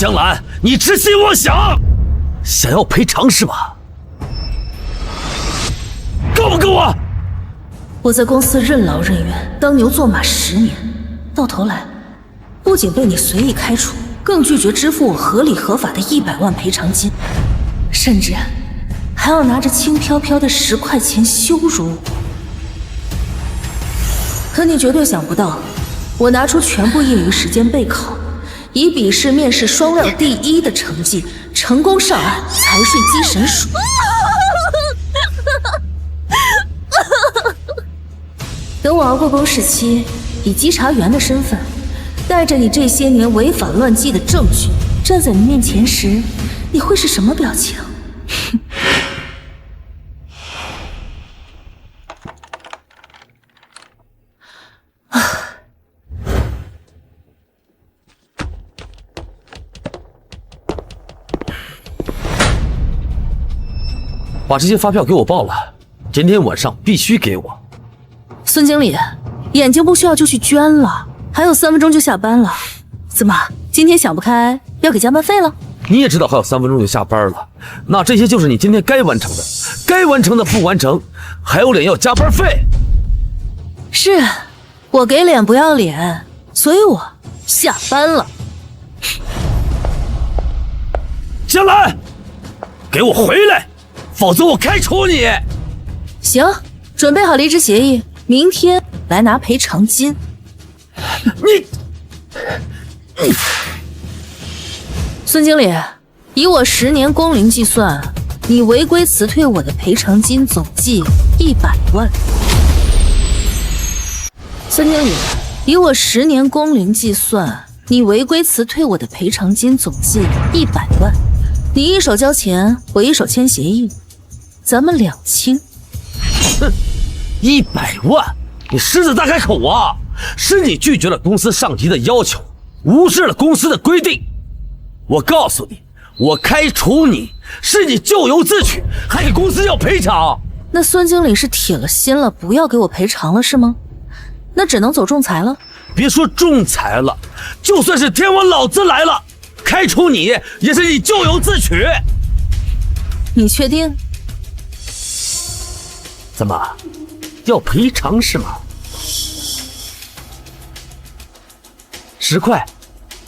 江兰，你痴心妄想，想要赔偿是吧？够不够啊？我在公司任劳任怨，当牛做马10年，到头来，不仅被你随意开除，更拒绝支付我合理合法的100万赔偿金，甚至还要拿着轻飘飘的10块钱羞辱我。可你绝对想不到，我拿出全部业余时间备考，以笔试、面试双料第1的成绩，成功上岸，财税稽神署。等我熬过公示期，以稽查员的身份，带着你这些年违法乱纪的证据，站在你面前时，你会是什么表情？把这些发票给我报了，今天晚上必须给我。孙经理，眼睛不需要就去捐了，还有3分钟就下班了。怎么，今天想不开要给加班费了？你也知道还有3分钟就下班了，那这些就是你今天该完成的，该完成的不完成，还有脸要加班费？是，我给脸不要脸，所以我下班了。江兰，给我回来，否则我开除你！行，准备好离职协议，明天来拿赔偿金。你孙经理，以我10年工龄计算，你违规辞退我的赔偿金总计100万。孙经理，以我10年工龄计算，你违规辞退我的赔偿金总计100万。你一手交钱，我一手签协议，咱们两清。哼，100万，你狮子大开口啊！是你拒绝了公司上级的要求，无视了公司的规定。我告诉你，我开除你是你咎由自取，还给公司要赔偿。那孙经理是铁了心了，不要给我赔偿了是吗？那只能走仲裁了。别说仲裁了，就算是天王老子来了，开除你也是你咎由自取。你确定？怎么，要赔偿是吗？10块，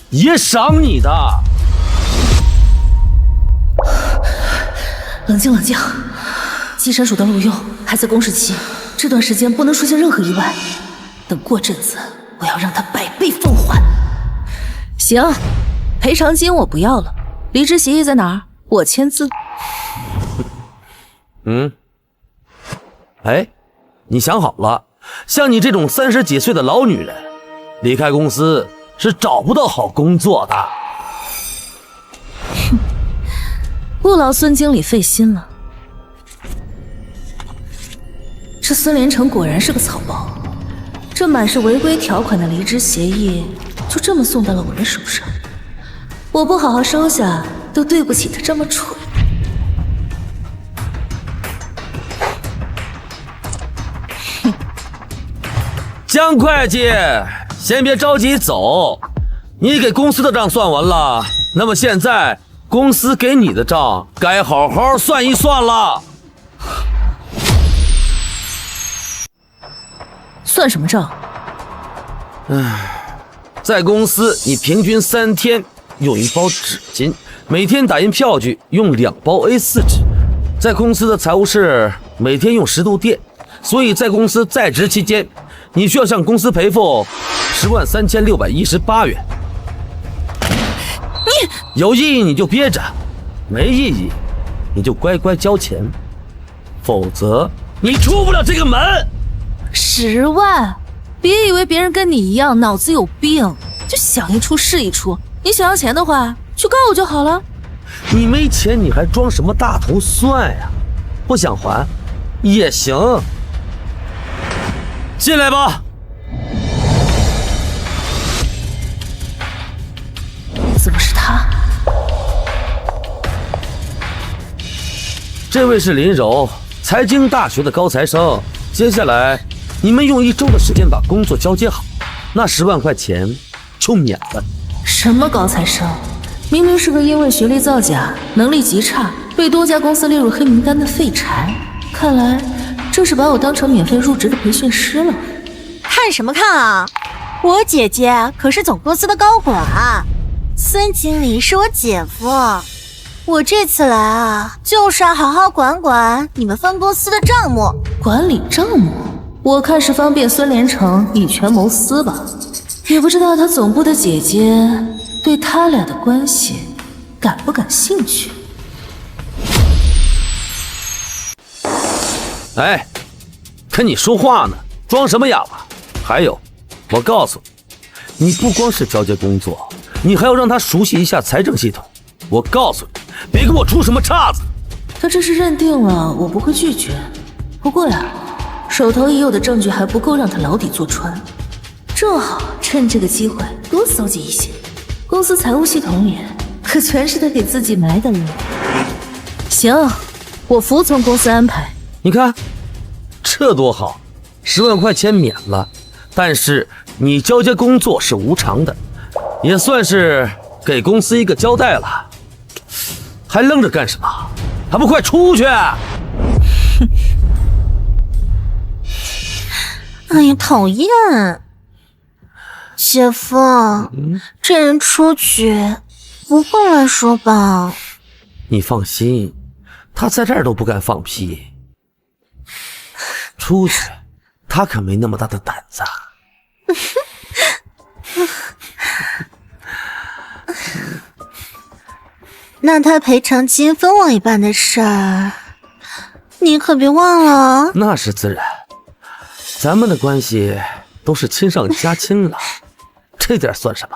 也赏你的。冷静冷静，稽神署的录用还在公示期，这段时间不能出现任何意外。等过阵子，我要让他100倍奉还。行，赔偿金我不要了，离职协议在哪儿？我签字。哎，你想好了，像你这种30几岁的老女人，离开公司是找不到好工作的。哼，不劳孙经理费心了。这孙连成果然是个草包，这满是违规条款的离职协议，就这么送到了我的手上。我不好好收下，都对不起他这么蠢。江会计，先别着急走，你给公司的账算完了，那么现在公司给你的账该好好算一算了。算什么账？在公司你平均3天用1包纸巾，每天打印票据用2包 A4 纸，在公司的财务室每天用10度电，所以在公司在职期间，你需要向公司赔付103618元。你有意义你就憋着，没意义你就乖乖交钱，否则你出不了这个门。10万？别以为别人跟你一样脑子有病，就想一出是一出。你想要钱的话，去告我就好了。你没钱你还装什么大头蒜呀？不想还也行。进来吧。怎么是他？这位是林柔，财经大学的高材生。接下来你们用1周的时间把工作交接好，那10万块钱就免了。什么高材生？明明是个因为学历造假、能力极差，被多家公司列入黑名单的废柴。看来这是把我当成免费入职的培训师了。看什么看啊！我姐姐可是总公司的高管，孙经理是我姐夫。我这次来啊，就是要好好管管你们分公司的账目。管理账目，我看是方便孙连成以权谋私吧。也不知道他总部的姐姐对他俩的关系感不感兴趣。哎，跟你说话呢，装什么哑巴？还有，我告诉你，你不光是交接工作，你还要让他熟悉一下财政系统。我告诉你，别给我出什么岔子。他这是认定了我不会拒绝，不过呀，手头已有的证据还不够让他牢底坐穿，正好趁这个机会多搜集一些。公司财务系统里可全是他给自己埋的了。行，我服从公司安排。你看，这多好，10万块钱免了，但是你交接工作是无偿的，也算是给公司一个交代了。还愣着干什么？还不快出去！哎呀，讨厌！姐夫，这人出去不会乱说吧？你放心，他在这儿都不敢放屁。出去，他可没那么大的胆子。那他赔偿金分我一半的事儿，你可别忘了。那是自然，咱们的关系都是亲上加亲了，这点算什么？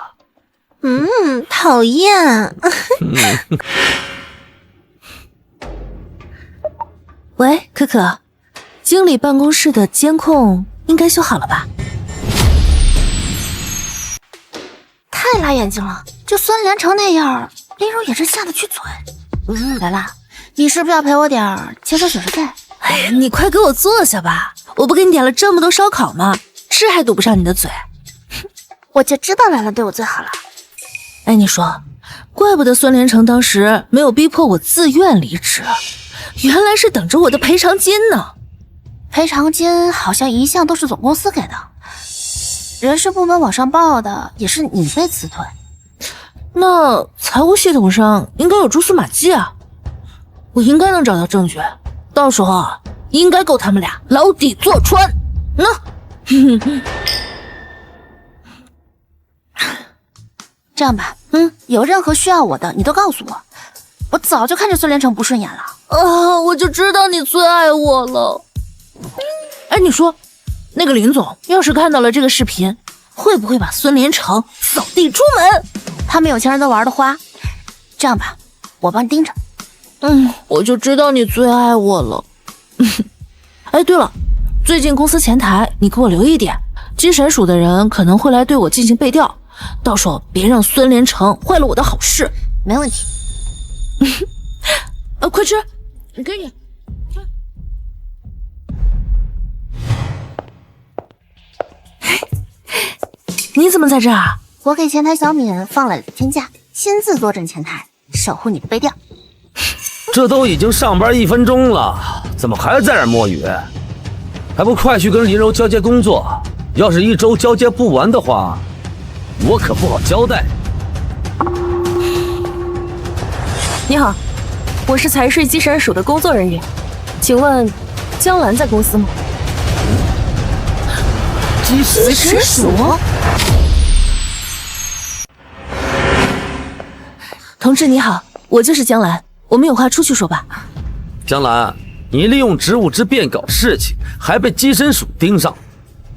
讨厌。喂，可可，经理办公室的监控应该修好了吧？太辣眼睛了，就孙连成那样，林柔也是下得去嘴。来啦，你是不是要赔我点切磋手续费？哎呀，你快给我坐下吧，我不给你点了这么多烧烤吗？吃还堵不上你的嘴。我就知道兰兰对我最好了。哎，你说，怪不得孙连成当时没有逼迫我自愿离职，原来是等着我的赔偿金呢。赔偿金好像一向都是总公司给的，人事部门往上报的也是你被辞退。那财务系统上应该有蛛丝马迹啊，我应该能找到证据，到时候啊，应该够他们俩牢底坐穿。这样吧，有任何需要我的，你都告诉我。我早就看着孙连成不顺眼了啊！我就知道你最爱我了。哎，你说，那个林总要是看到了这个视频，会不会把孙连成扫地出门？他们有钱人都玩的花。这样吧，我帮你盯着。我就知道你最爱我了。哎，对了，最近公司前台你给我留意点，机审署的人可能会来对我进行背调，到时候别让孙连成坏了我的好事。没问题。快吃，给你。你怎么在这儿？我给前台小敏放了2天假，亲自坐镇前台，守护你的背调。这都已经上班1分钟了，怎么还在这儿摸鱼？还不快去跟林柔交接工作？要是1周交接不完的话，我可不好交代。你好，我是财税稽审署的工作人员，请问江兰在公司吗？稽审署？同志你好，我就是江兰，我们有话出去说吧。江兰，你利用职务之便搞事情，还被稽审署盯上，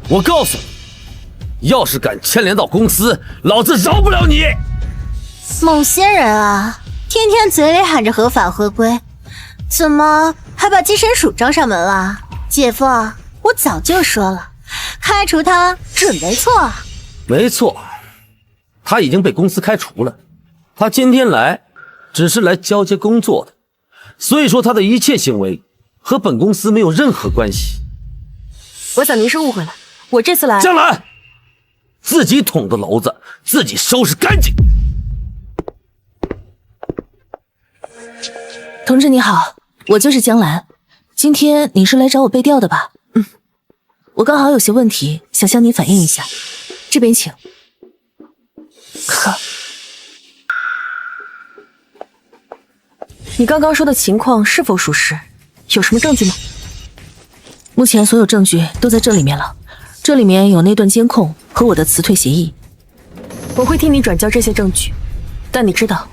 我告诉你，要是敢牵连到公司，老子饶不了你！某些人啊，天天嘴里喊着合法合规，怎么还把稽审署招上门了？姐夫，我早就说了，开除他准没错。没错，他已经被公司开除了。他今天来只是来交接工作的，所以说他的一切行为和本公司没有任何关系。我想您是误会了，我这次来……江兰，自己捅的娄子自己收拾干净。同志你好，我就是江兰，今天你是来找我背调的吧？我刚好有些问题想向你反映一下，这边请。你刚刚说的情况是否属实？有什么证据吗？目前所有证据都在这里面了，这里面有那段监控和我的辞退协议。我会替你转交这些证据，但你知道，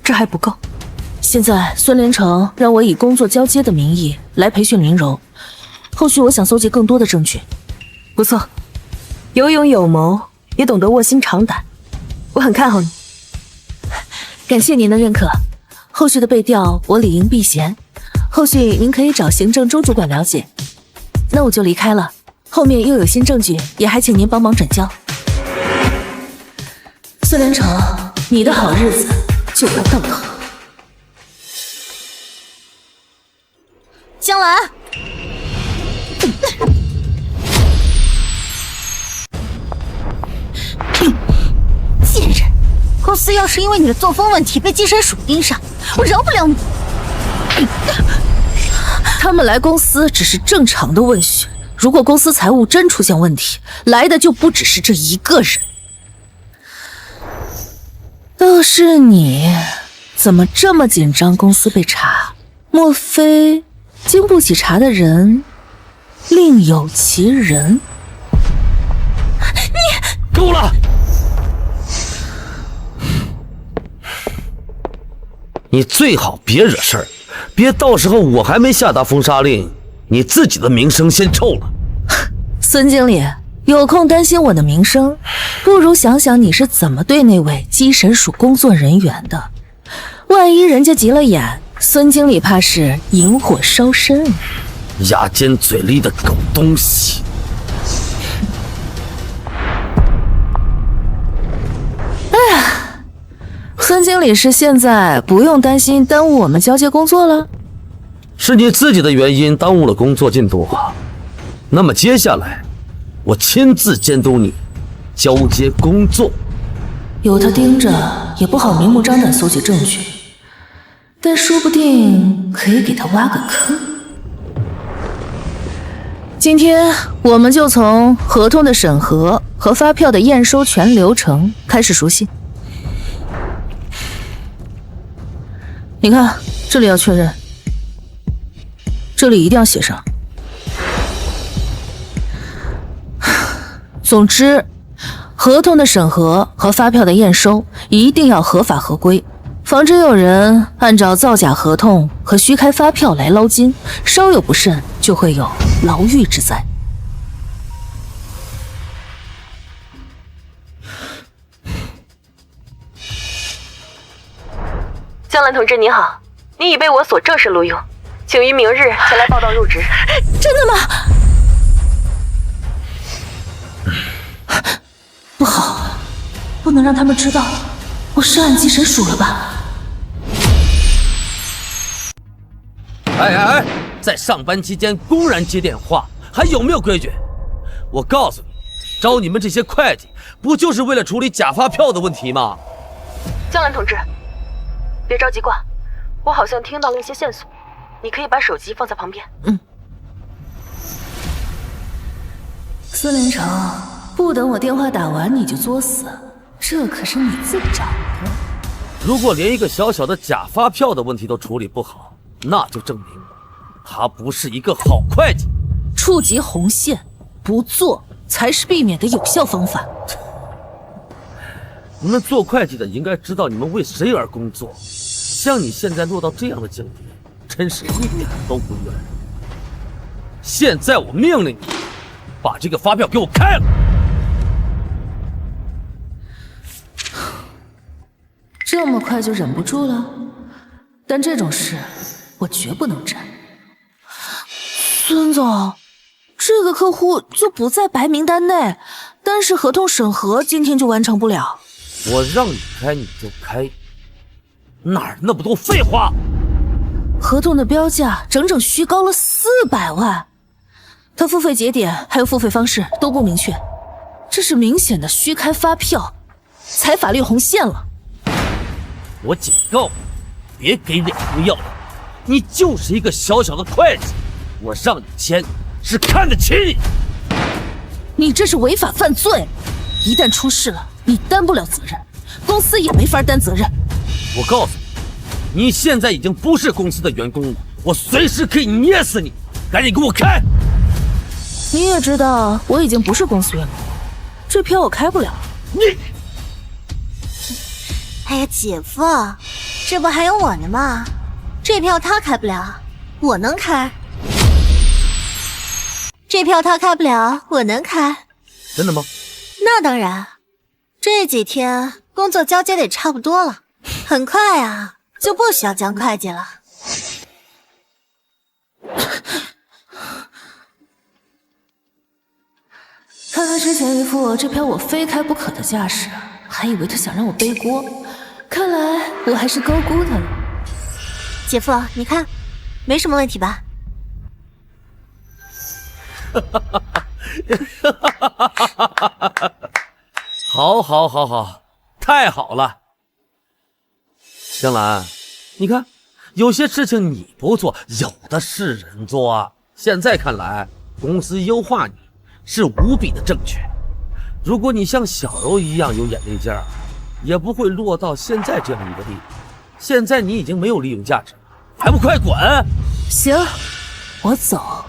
这还不够。现在孙连成让我以工作交接的名义来培训林柔，后续我想搜集更多的证据。不错，有勇有谋，也懂得卧薪尝胆，我很看好你。感谢您的认可，后续的背调我理应避嫌，后续您可以找行政周主管了解。那我就离开了，后面又有新证据，也还请您帮忙转交。孙连成，你的好日子就快到头了。江兰，贱人！公司要是因为你的作风问题被寄生鼠盯上，我饶不了你。他们来公司只是正常的问询，如果公司财务真出现问题，来的就不只是这一个人。倒是你，怎么这么紧张？公司被查，莫非经不起查的人另有其人？你够了！你最好别惹事儿，别到时候我还没下达封杀令，你自己的名声先臭了。孙经理，有空担心我的名声，不如想想你是怎么对那位机神署工作人员的。万一人家急了眼，孙经理怕是引火烧身。牙尖嘴利的狗东西！哎呀，孙经理是现在不用担心耽误我们交接工作了？是你自己的原因耽误了工作进度啊。那么接下来，我亲自监督你交接工作。有他盯着，也不好明目张胆搜集证据，但说不定可以给他挖个坑。今天我们就从合同的审核和发票的验收全流程开始熟悉。你看，这里要确认，这里一定要写上。总之，合同的审核和发票的验收一定要合法合规，防止有人按照造假合同和虚开发票来捞金，稍有不慎就会有牢狱之灾。江兰同志您好，您已被我所正式录用，请于明日前来报到入职。真的吗？不好，不能让他们知道我涉案机神署了吧？哎，在上班期间公然接电话，还有没有规矩？我告诉你，招你们这些会计，不就是为了处理假发票的问题吗？江兰同志，别着急挂，我好像听到了一些线索，你可以把手机放在旁边。孙连成，不等我电话打完你就作死，这可是你自找的。如果连一个小小的假发票的问题都处理不好，那就证明他不是一个好会计。触及红线，不做才是避免的有效方法。你们做会计的应该知道你们为谁而工作，像你现在落到这样的境地，真是一点都不冤。现在我命令你，把这个发票给我开了。这么快就忍不住了？但这种事我绝不能沾。孙总，这个客户就不在白名单内，但是合同审核今天就完成不了。我让你开你就开，哪儿那么多废话？合同的标价整整虚高了400万，他付费节点还有付费方式都不明确，这是明显的虚开发票，踩法律红线了。我警告你，别给脸不要脸，你就是一个小小的会计，我让你签是看得起你。你这是违法犯罪，一旦出事了，你担不了责任，公司也没法担责任。我告诉你，你现在已经不是公司的员工了，我随时可以捏死你，赶紧给我开！你也知道我已经不是公司员工了，这票我开不了。你，哎呀，姐夫，这不还有我呢吗？这票他开不了，我能开。这票他开不了，我能开。真的吗？那当然，这几天工作交接得差不多了，很快啊，就不需要江会计了。看他之前一副这票我非开不可的架势，还以为他想让我背锅，看来我还是高估他了。姐夫，你看，没什么问题吧？好，太好了。江兰，你看，有些事情你不做，有的是人做啊。现在看来，公司优化你是无比的正确。如果你像小柔一样有眼力劲儿，也不会落到现在这样一个地步。现在你已经没有利用价值了，还不快滚！行，我走。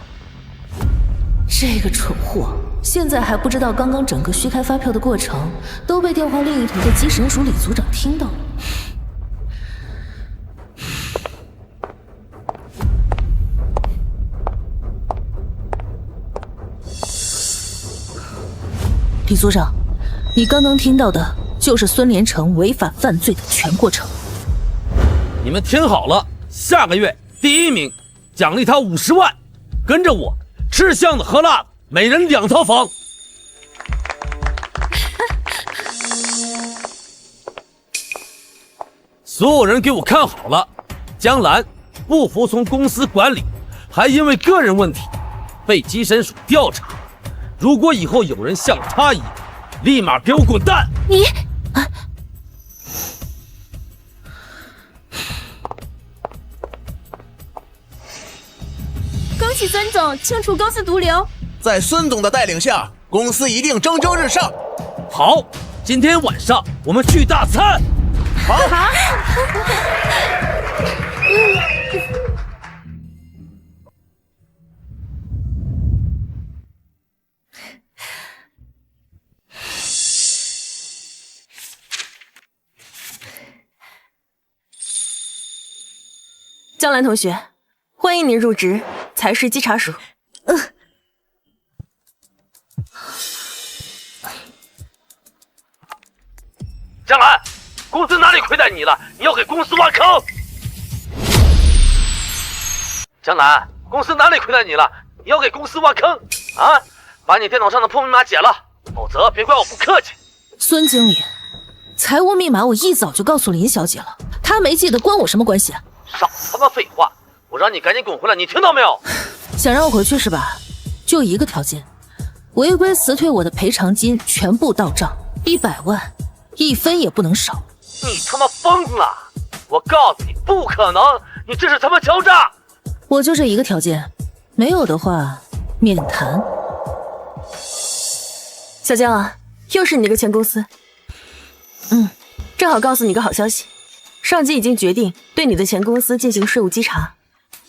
这个蠢货现在还不知道，刚刚整个虚开发票的过程都被电话另一头的机神署李组长听到了。李组长，你刚刚听到的就是孙连成违法犯罪的全过程。你们听好了，下个月第1名奖励他50万，跟着我吃香的喝辣的，每人2套房。所有人给我看好了，江兰不服从公司管理，还因为个人问题被稽审署调查。如果以后有人像他一样，立马给我滚蛋！你，恭喜孙总清除公司毒瘤。在孙总的带领下，公司一定蒸蒸日上。好，今天晚上我们去大餐。好。江兰同学，欢迎您入职财税稽查署。江兰，公司哪里亏待你了？你要给公司挖坑！江兰，公司哪里亏待你了？你要给公司挖坑啊！把你电脑上的破密码解了，否则别怪我不客气。孙经理，财务密码我一早就告诉林小姐了，她没记得关我什么关系啊？少他妈废话！我让你赶紧滚回来，你听到没有？想让我回去是吧？就一个条件，违规辞退我的赔偿金全部到账，100万，1分也不能少。你他妈疯了！我告诉你，不可能！你这是他妈敲诈！我就这一个条件，没有的话免谈。小江啊，又是你那个前公司。正好告诉你个好消息，上级已经决定对你的前公司进行税务稽查。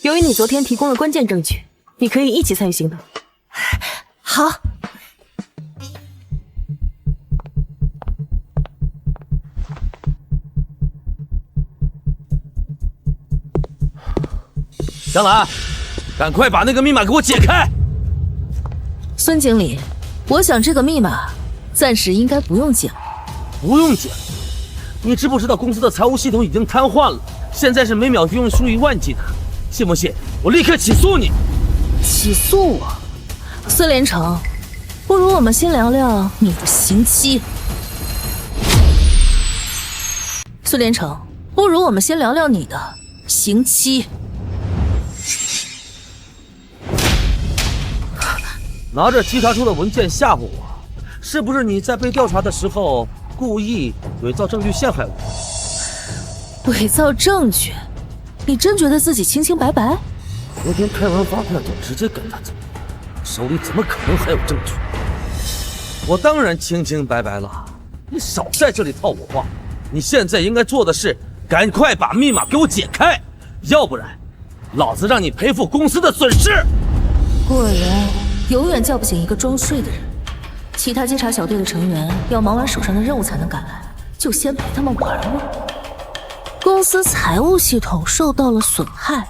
由于你昨天提供了关键证据，你可以一起参与行动。好。江兰，赶快把那个密码给我解开！孙经理，我想这个密码暂时应该不用解了。不用解了？你知不知道公司的财务系统已经瘫痪了？现在是每秒用数以万计的，信不信我立刻起诉你？起诉我？孙连成，不如我们先聊聊你的刑期。孙连成，不如我们先聊聊你的刑期。拿着稽查出的文件吓唬我，是不是你在被调查的时候故意伪造证据陷害我？伪造证据？你真觉得自己清清白白？昨天开完发票就直接跟他走，手里怎么可能还有证据？我当然清清白白了，你少在这里套我话。你现在应该做的是，赶快把密码给我解开，要不然，老子让你赔付公司的损失。果然，永远叫不醒一个装睡的人。其他稽查小队的成员要忙完手上的任务才能赶来，就先陪他们玩玩。公司财务系统受到了损害，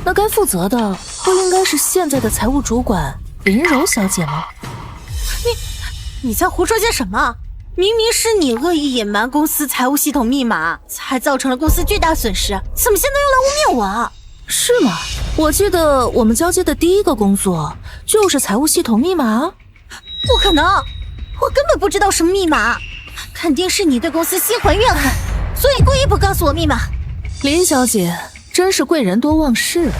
那该负责的不应该是现在的财务主管林柔小姐吗？你在胡说些什么？明明是你恶意隐瞒公司财务系统密码，才造成了公司巨大损失，怎么现在又来污蔑我？是吗？我记得我们交接的第一个工作就是财务系统密码。不可能，我根本不知道什么密码，肯定是你对公司心怀怨恨，所以故意不告诉我密码。林小姐真是贵人多忘事啊。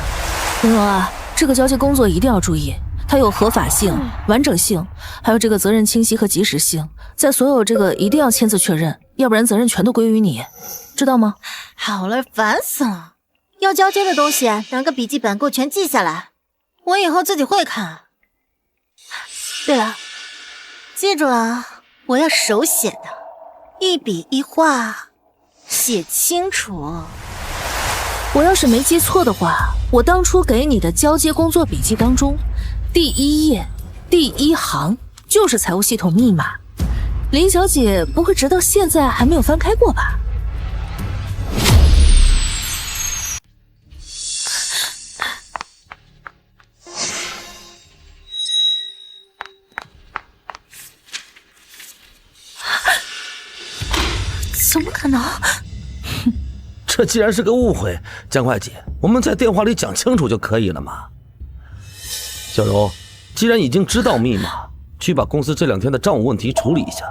林柔啊，这个交接工作一定要注意，它有合法性、完整性，还有这个责任清晰和及时性，在所有这个一定要签字确认，要不然责任全都归于你，知道吗？好了，烦死了！要交接的东西拿个笔记本给我全记下来，我以后自己会看。对了，记住了，我要手写的，一笔一画，写清楚。我要是没记错的话，我当初给你的交接工作笔记当中，第一页第一行就是财务系统密码。林小姐不会直到现在还没有翻开过吧？怎么可能？这既然是个误会，江会计，我们在电话里讲清楚就可以了嘛。小柔，既然已经知道密码，去把公司这2天的账务问题处理一下。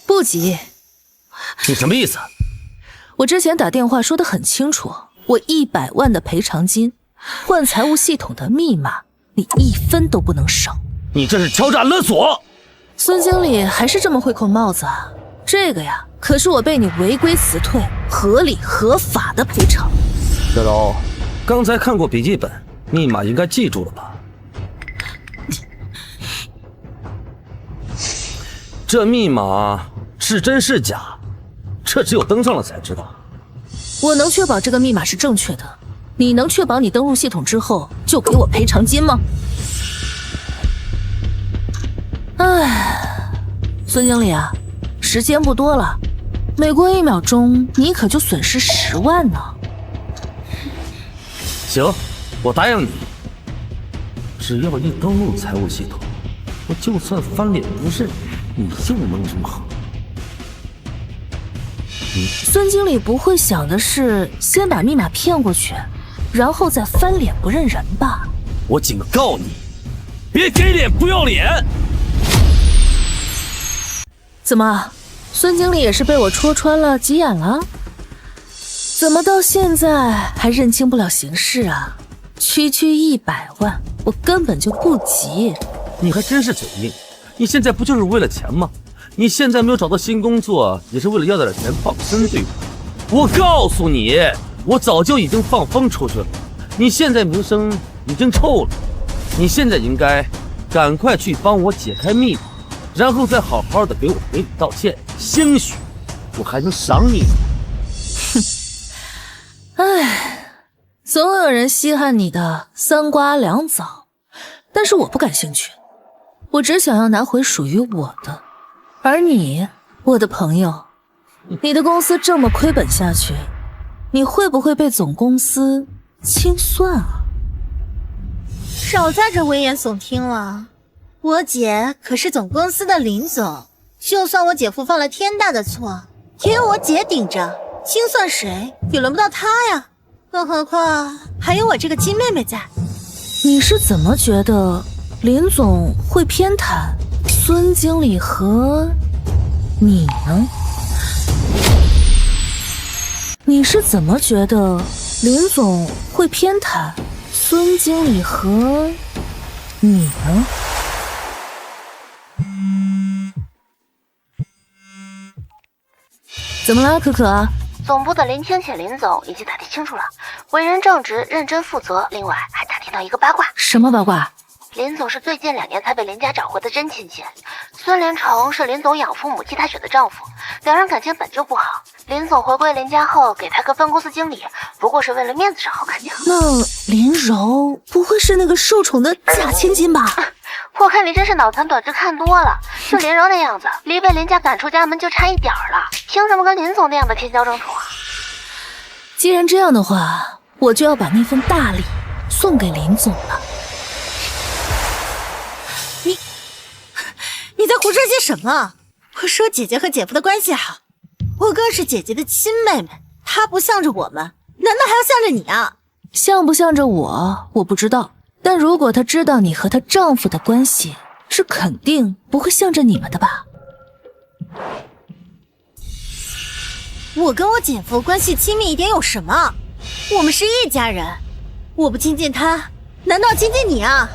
不急。你什么意思？我之前打电话说得很清楚，我100万的赔偿金换财务系统的密码，你1分都不能省。你这是敲诈勒索！孙经理还是这么会扣帽子啊？这个呀，可是我被你违规辞退，合理合法的赔偿。小柔，刚才看过笔记本，密码应该记住了吧？这密码是真是假，这只有登上了才知道。我能确保这个密码是正确的，你能确保你登录系统之后就给我赔偿金吗？唉，孙经理啊，时间不多了，每过1秒钟你可就损失10万呢。行，我答应你，只要一登录财务系统，我就算翻脸不认，你又能如何？孙经理不会想的是先把密码骗过去，然后再翻脸不认人吧？我警告你，别给脸不要脸！怎么，孙经理也是被我戳穿了急眼了？怎么到现在还认清不了形势啊？区区100万，我根本就不急。你还真是嘴硬，你现在不就是为了钱吗？你现在没有找到新工作，也是为了要点钱傍身，对吧？我告诉你，我早就已经放风出去了。你现在名声已经臭了，你现在应该赶快去帮我解开密码，然后再好好的给我赔礼道歉，兴许我还能赏你。唉，总有人稀罕你的3瓜2枣，但是我不感兴趣，我只想要拿回属于我的。而你，我的朋友，你的公司这么亏本下去，你会不会被总公司清算啊？少在这危言耸听了，我姐可是总公司的林总，就算我姐夫犯了天大的错，也有我姐顶着，清算谁也轮不到他呀。更何况还有我这个亲妹妹在。你是怎么觉得林总会偏袒孙经理和你呢？你是怎么觉得林总会偏袒孙经理和你呢？怎么啦，可可？总部的林清且林总已经打听清楚了，为人正直、认真负责。另外还打听到一个八卦。什么八卦？林总是最近2年才被林家找回的真亲戚，孙连成是林总养父母替他选的丈夫，两人感情本就不好。林总回归林家后，给他个分公司经理，不过是为了面子上好看点。那林柔不会是那个受宠的假千金吧？我看你真是脑残短剧看多了，就林柔那样子，离被林家赶出家门就差一点了，凭什么跟林总那样的天骄争宠啊？既然这样的话，我就要把那份大礼送给林总了。你在胡说些什么？我说姐姐和姐夫的关系好，我哥是姐姐的亲妹妹，她不向着我们，难道还要向着你啊？向不向着我不知道，但如果她知道你和她丈夫的关系，是肯定不会向着你们的吧？我跟我姐夫关系亲密一点有什么？我们是一家人，我不亲近他，难道亲近你啊？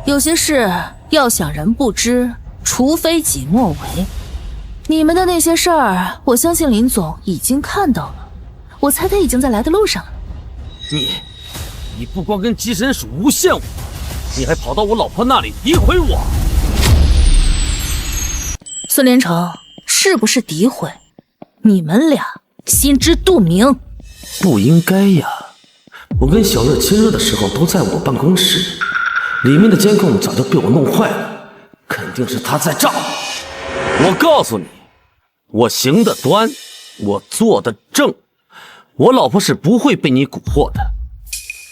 有些事要想人不知，除非己莫为。你们的那些事儿，我相信林总已经看到了，我猜他已经在来的路上了。你不光跟姬神署诬陷我，你还跑到我老婆那里诋毁我。孙连成，是不是诋毁？你们俩心知肚明。不应该呀，我跟小月亲热的时候都在我办公室，里面的监控早就被我弄坏了，肯定是他在照。我告诉你，我行得端，我做得正，我老婆是不会被你蛊惑的。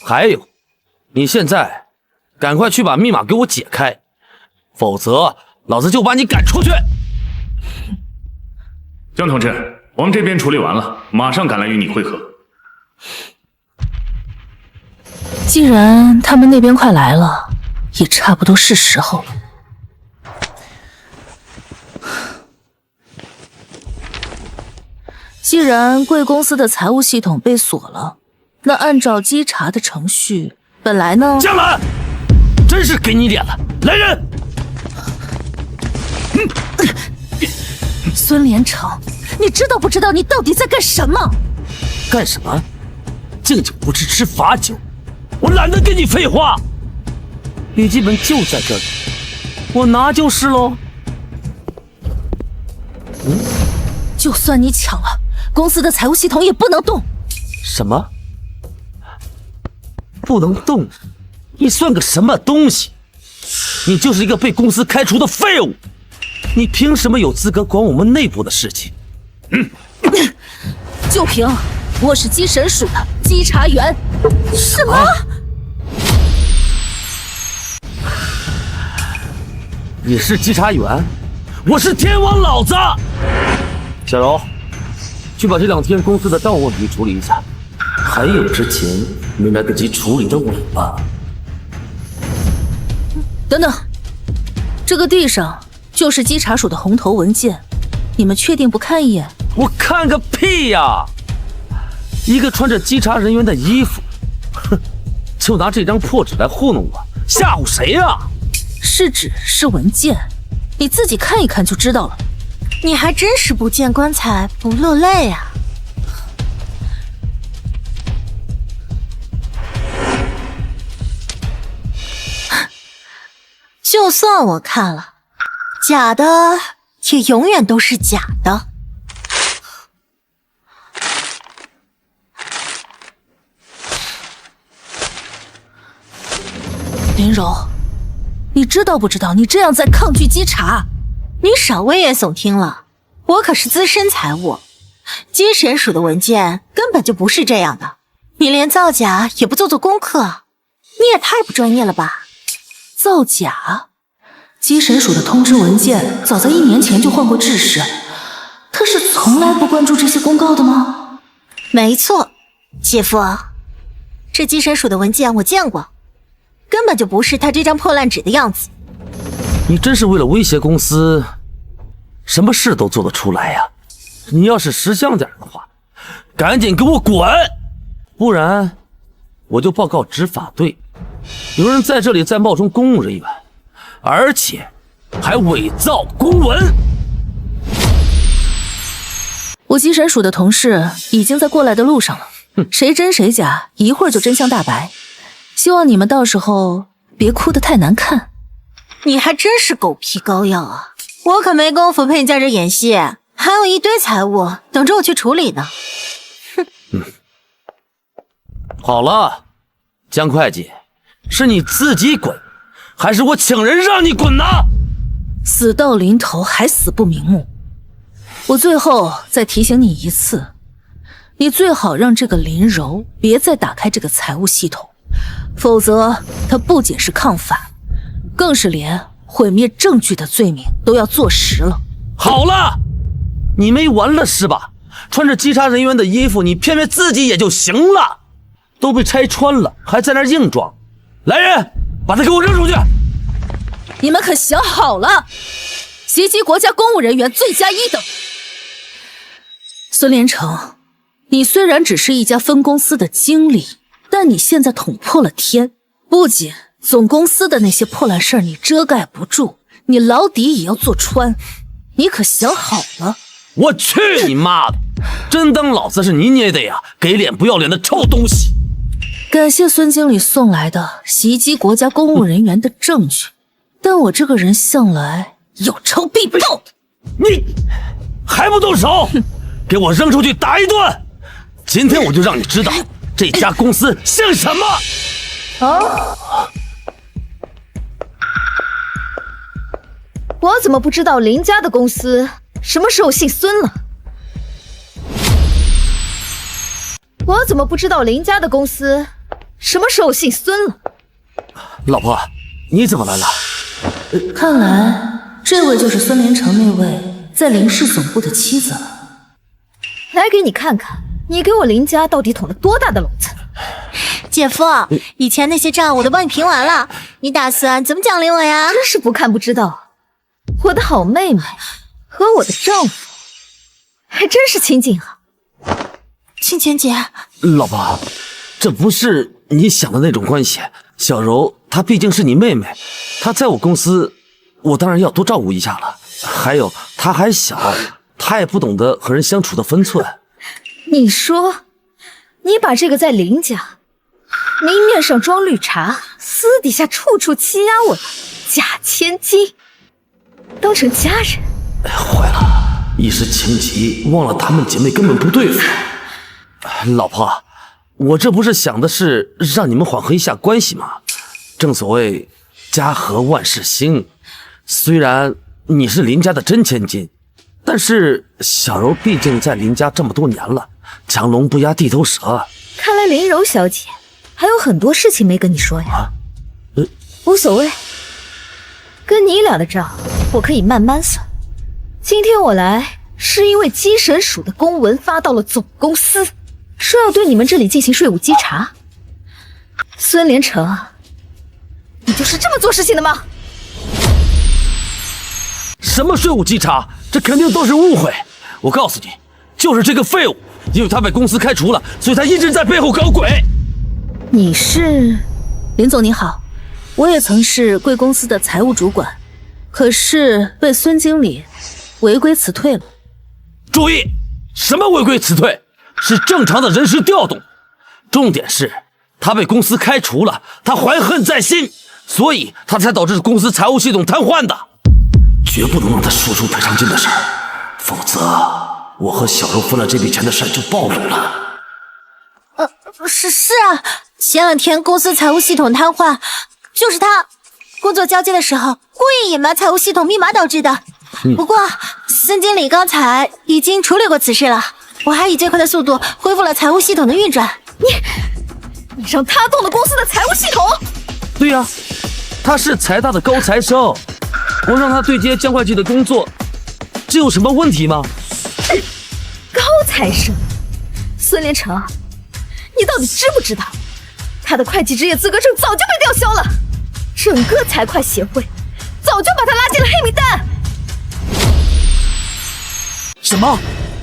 还有，你现在赶快去把密码给我解开，否则老子就把你赶出去。江同志，我们这边处理完了，马上赶来与你会合。既然他们那边快来了，也差不多是时候了。既然贵公司的财务系统被锁了，那按照稽查的程序，本来呢……江兰，真是给你脸了，来人！孙连成，你知道不知道你到底在干什么？干什么？敬酒不吃吃罚酒，我懒得跟你废话。笔记本就在这里，我拿就是喽。就算你抢了，公司的财务系统也不能动。什么？不能动？你算个什么东西？你就是一个被公司开除的废物，你凭什么有资格管我们内部的事情？就凭我是稽审署的稽查员。什么？你是稽查员，我是天王老子。小柔，去把这2天公司的账务问题处理一下，还有之前没来得及处理的尾巴。等等，这个地上就是稽查署的红头文件，你们确定不看一眼？我看个屁呀！一个穿着稽查人员的衣服，哼，就拿这张破纸来糊弄我，吓唬谁呀？是纸是文件，你自己看一看就知道了。你还真是不见棺材不落泪啊！就算我看了，假的也永远都是假的。林柔，你知道不知道你这样在抗拒稽查？你少危言耸听了，我可是资深财务，稽审署的文件根本就不是这样的，你连造假也不做做功课，你也太不专业了吧？造假？稽审署的通知文件早在1年前就换过制式，他是从来不关注这些公告的吗？没错，姐夫，这稽审署的文件我见过，根本就不是他这张破烂纸的样子。你真是为了威胁公司，什么事都做得出来呀！你要是识相点的话，赶紧给我滚，不然我就报告执法队，有人在这里在冒充公务人员，而且还伪造公文。武吉神署的同事已经在过来的路上了，谁真谁假，一会儿就真相大白。希望你们到时候别哭得太难看。你还真是狗皮膏药啊！我可没工夫陪你在这演戏，还有一堆财务等着我去处理呢。好了，江会计，是你自己滚，还是我请人让你滚呢？死到临头还死不瞑目。我最后再提醒你一次，你最好让这个林柔别再打开这个财务系统，否则他不仅是抗法，更是连毁灭证据的罪名都要坐实了。好了，你没完了是吧？穿着稽查人员的衣服，你骗骗自己也就行了，都被拆穿了，还在那硬装。来人，把他给我扔出去！你们可想好了，袭击国家公务人员罪加1等。孙连成，你虽然只是一家分公司的经理，但你现在捅破了天，不仅总公司的那些破烂事儿你遮盖不住，你牢底也要坐穿。你可想好了？我去你妈的！真当老子是你捏的呀？给脸不要脸的臭东西！感谢孙经理送来的袭击国家公务人员的证据，但我这个人向来有仇必报的。你还不动手？给我扔出去打一顿！今天我就让你知道这家公司姓什么！我怎么不知道林家的公司什么时候姓孙了？我怎么不知道林家的公司什么时候姓孙了？老婆，你怎么来了？看来这位就是孙连成那位在林氏总部的妻子了。来给你看看，你给我林家到底捅了多大的篓子？姐夫，以前那些账我都帮你评完了，你打算怎么奖励我呀？真是不看不知道，我的好妹妹和我的丈夫还真是亲近啊。青钱姐，老婆，这不是你想的那种关系。小柔她毕竟是你妹妹，她在我公司，我当然要多照顾一下了。还有她还小，她也不懂得和人相处的分寸。你说，你把这个在林家明面上装绿茶，私底下处处欺压我的假千金，当成家人？坏了，一时情急忘了她们姐妹根本不对付。老婆，我这不是想的是让你们缓和一下关系吗？正所谓家和万事兴，虽然你是林家的真千金，但是小柔毕竟在林家这么多年了，强龙不压地头蛇。看来林柔小姐还有很多事情没跟你说呀。无所谓，跟你俩的账我可以慢慢算。今天我来是因为稽审署的公文发到了总公司，说要对你们这里进行税务稽查。孙连成，你就是这么做事情的吗？什么税务稽查？这肯定都是误会。我告诉你，就是这个废物，因为他被公司开除了，所以他一直在背后搞鬼。你是？林总你好，我也曾是贵公司的财务主管，可是被孙经理违规辞退了。注意，什么违规辞退？是正常的人事调动。重点是他被公司开除了，他怀恨在心，所以他才导致公司财务系统瘫痪的。绝不能让他说出赔偿金的事儿，否则我和小柔分了这笔钱的事就暴露了。是啊，前2天公司财务系统瘫痪，就是他工作交接的时候故意隐瞒财务系统密码导致的。不过孙经理刚才已经处理过此事了，我还以最快的速度恢复了财务系统的运转。你让他动了公司的财务系统？对呀，他是财大的高材生，我让他对接江会计的工作，这有什么问题吗？高材生，孙连成，你到底知不知道，他的会计职业资格证早就被吊销了，整个财会协会早就把他拉进了黑名单。什么？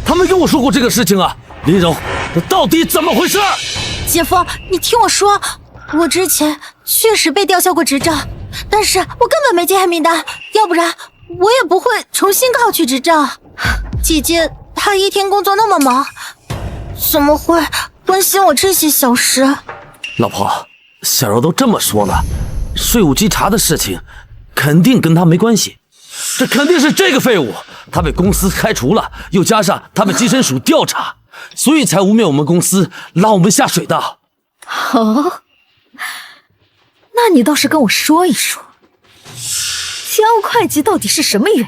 他没跟我说过这个事情啊！林柔，这到底怎么回事？姐夫，你听我说，我之前确实被吊销过执照，但是我根本没进黑名单，要不然我也不会重新考取执照。姐姐他一天工作那么忙，怎么会关心我这些小事？老婆，小柔都这么说了，税务稽查的事情肯定跟他没关系，这肯定是这个废物，他被公司开除了，又加上他们稽审署调查，所以才污蔑我们公司，拉我们下水的。哦，那你倒是跟我说一说，江会计到底是什么原因，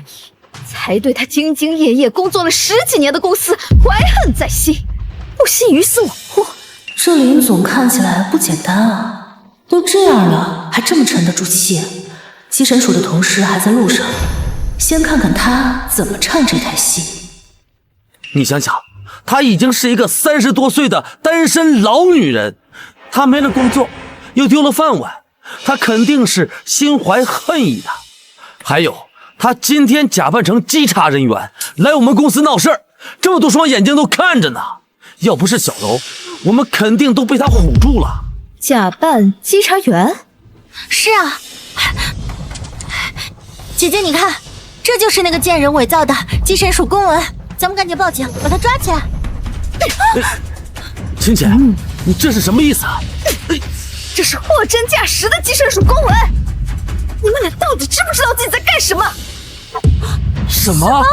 才对他兢兢业业工作了10几年的公司怀恨在心，不惜鱼死网破？这林总看起来不简单啊，都这样了还这么沉得住气。稽审署的同事还在路上，先看看他怎么唱这台戏。你想想，她已经是一个30多岁的单身老女人，她没了工作，又丢了饭碗，她肯定是心怀恨意的。还有，她今天假扮成稽查人员来我们公司闹事儿，这么多双眼睛都看着呢。要不是小柔，我们肯定都被她唬住了。假扮稽查员？是啊，姐姐你看，这就是那个贱人伪造的稽审署公文，咱们赶紧报警，把他抓起来。青姐，你这是什么意思啊？这是货真价实的稽审署公文，你们俩到底知不知道自己在干什么？什么？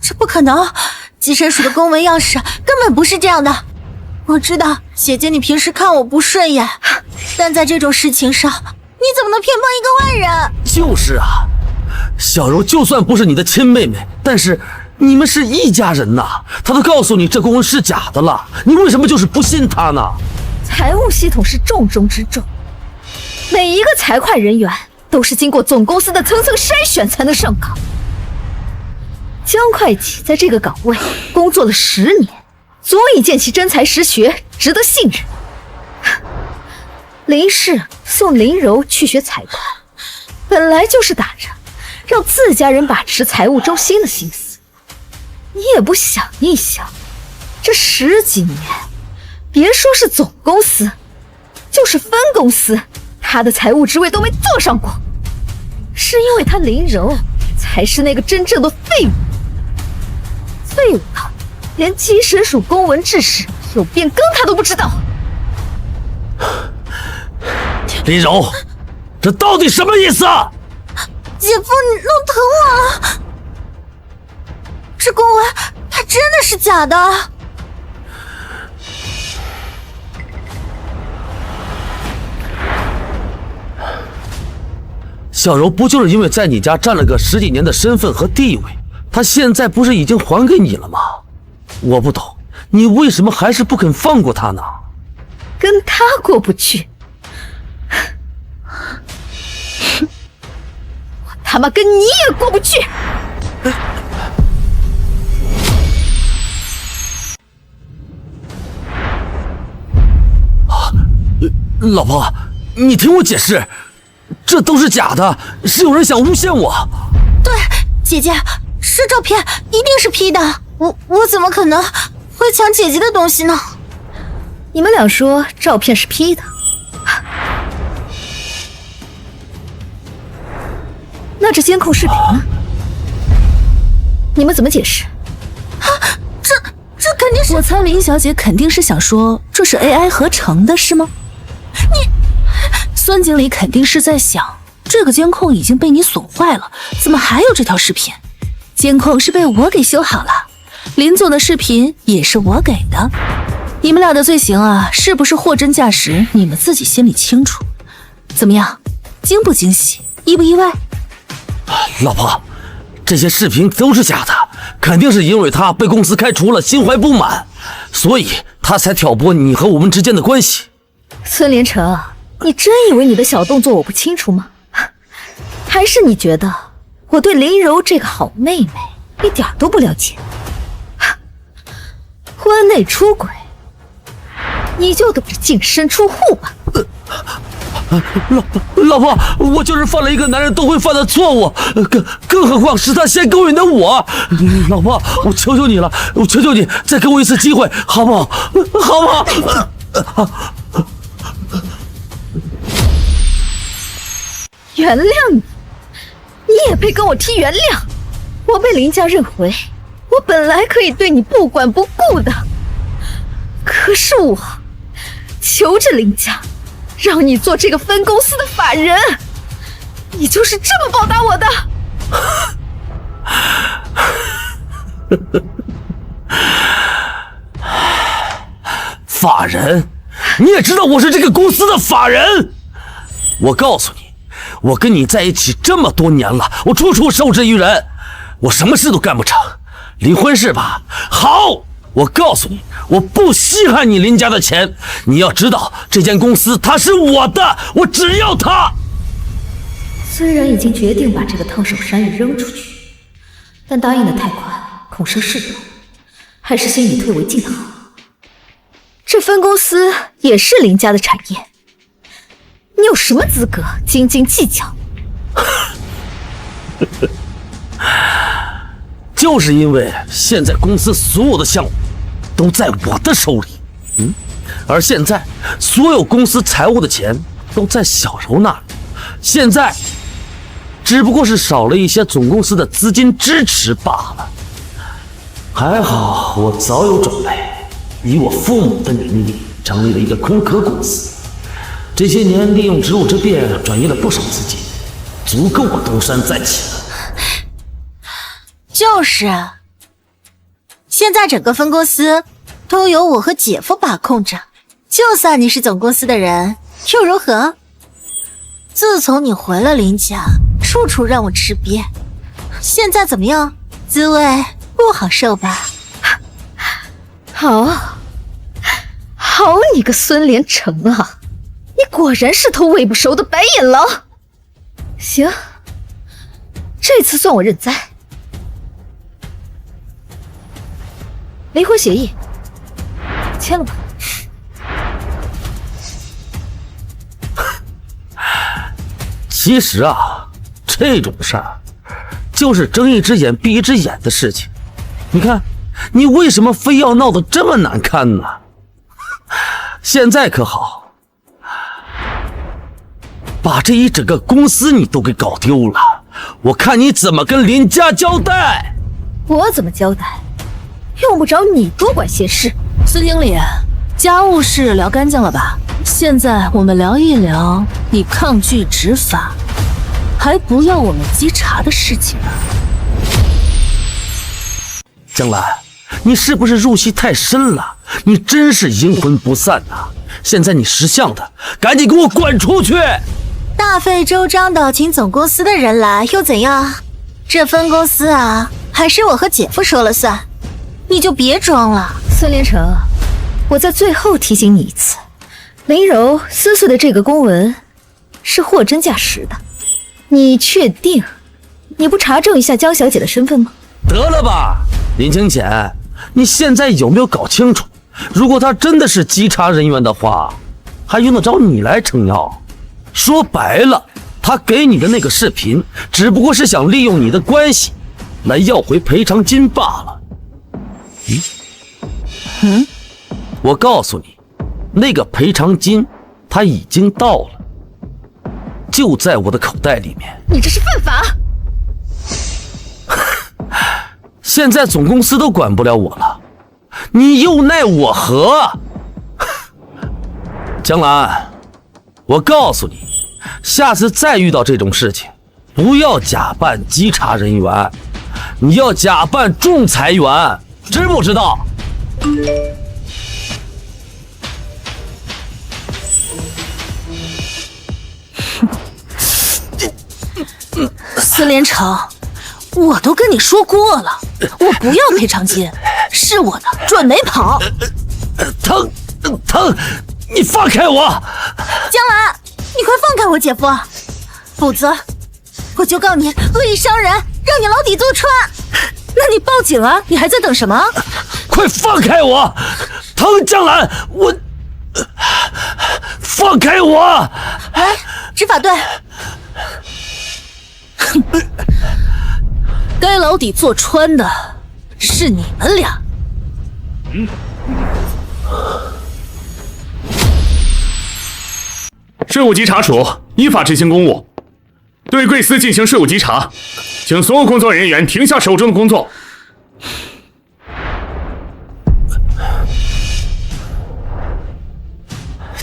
这不可能，稽审署的公文样式根本不是这样的。我知道姐姐你平时看我不顺眼，但在这种事情上，你怎么能偏帮一个外人？就是啊，小柔就算不是你的亲妹妹，但是你们是一家人呐。她都告诉你这公文是假的了，你为什么就是不信她呢？财务系统是重中之重，每一个财会人员都是经过总公司的层层筛选才能上岗。江会计在这个岗位工作了10年，足以见其真才实学，值得信任。林氏送林柔去学财会，本来就是打着让自家人把持财务中心的心思。你也不想一想，这10几年，别说是总公司，就是分公司，他的财务职位都没坐上过。是因为他林柔才是那个真正的废物。废物他连稽审署公文制式有变更他都不知道。林柔，这到底什么意思啊？姐夫，你弄疼我了！这公文它真的是假的。小柔不就是因为在你家占了个10几年的身份和地位，她现在不是已经还给你了吗？我不懂，你为什么还是不肯放过她呢？跟他过不去，我他妈跟你也过不去！老婆，你听我解释，这都是假的，是有人想诬陷我。对，姐姐，这照片一定是 P 的，我怎么可能会抢姐姐的东西呢？你们俩说照片是 P 的，那这监控视频呢？你们怎么解释？啊，这肯定是……我猜林小姐肯定是想说这是 AI 合成的，是吗？孙经理肯定是在想，这个监控已经被你损坏了，怎么还有这条视频？监控是被我给修好了，林总的视频也是我给的。你们俩的罪行啊，是不是货真价实，你们自己心里清楚。怎么样，惊不惊喜，意不意外？老婆，这些视频都是假的，肯定是因为他被公司开除了，心怀不满，所以他才挑拨你和我们之间的关系。孙连成，你真以为你的小动作我不清楚吗？还是你觉得我对林柔这个好妹妹一点都不了解？婚内出轨，你就等着净身出户吧。老婆，我就是犯了一个男人都会犯的错误，更何况是他先勾引的我。老婆，我求求你了，我求求你，再给我一次机会，好不好？好不好？原谅你，你也配跟我提原谅？我被林家认回，我本来可以对你不管不顾的，可是我求着林家，让你做这个分公司的法人，你就是这么报答我的？法人？你也知道我是这个公司的法人？我告诉你，我跟你在一起这么多年了，我处处受制于人，我什么事都干不成。离婚是吧？好，我告诉你，我不稀罕你林家的钱。你要知道，这间公司它是我的，我只要它。虽然已经决定把这个烫手山芋扔出去，但答应的太快，恐生事端，还是先以退为进好。这分公司也是林家的产业，你有什么资格斤斤计较？就是因为现在公司所有的项目都在我的手里，而现在所有公司财务的钱都在小柔那里，现在只不过是少了一些总公司的资金支持罢了。还好我早有准备，以我父母的名义成立了一个空壳公司，这些年利用职务之便转移了不少资金，足够我东山再起了。就是，现在整个分公司都由我和姐夫把控着，就算你是总公司的人，又如何？自从你回了林家，处处让我吃瘪，现在怎么样？滋味不好受吧？好，你个孙连成啊，你果然是头喂不熟的白眼狼。行，这次算我认栽。离婚协议签了吧。其实啊，这种事儿就是睁一只眼闭一只眼的事情。你看，你为什么非要闹得这么难看呢？现在可好，把这一整个公司你都给搞丢了，我看你怎么跟林家交代？我怎么交代？用不着你多管闲事。孙经理，家务事聊干净了吧？现在我们聊一聊你抗拒执法，还不要我们稽查的事情啊。江兰，你是不是入戏太深了？你真是阴魂不散呐！现在你识相的，赶紧给我滚出去！大费周章的请总公司的人来又怎样？这分公司啊，还是我和姐夫说了算，你就别装了。孙连成，我在最后提醒你一次，林柔撕碎的这个公文是货真价实的，你确定你不查证一下江小姐的身份吗？得了吧，林清浅，你现在有没有搞清楚？如果她真的是稽查人员的话，还用得着你来撑腰？说白了，她给你的那个视频，只不过是想利用你的关系来要回赔偿金罢了。我告诉你，那个赔偿金他已经到了，就在我的口袋里面。你这是犯法！现在总公司都管不了我了，你又奈我何？江兰，我告诉你，下次再遇到这种事情，不要假扮稽查人员，你要假扮仲裁员，知不知道？孙连成，我都跟你说过了，我不要赔偿金，是我的，准没跑。疼，你放开我！江兰，你快放开我姐夫，否则我就告你恶意伤人，让你牢底坐穿。那你报警啊！你还在等什么？快放开我！疼，江兰，我放开我！哎，执法队。该牢底坐穿的是你们俩。税务稽查署依法执行公务。对贵司进行税务稽查，请所有工作人员停下手中的工作。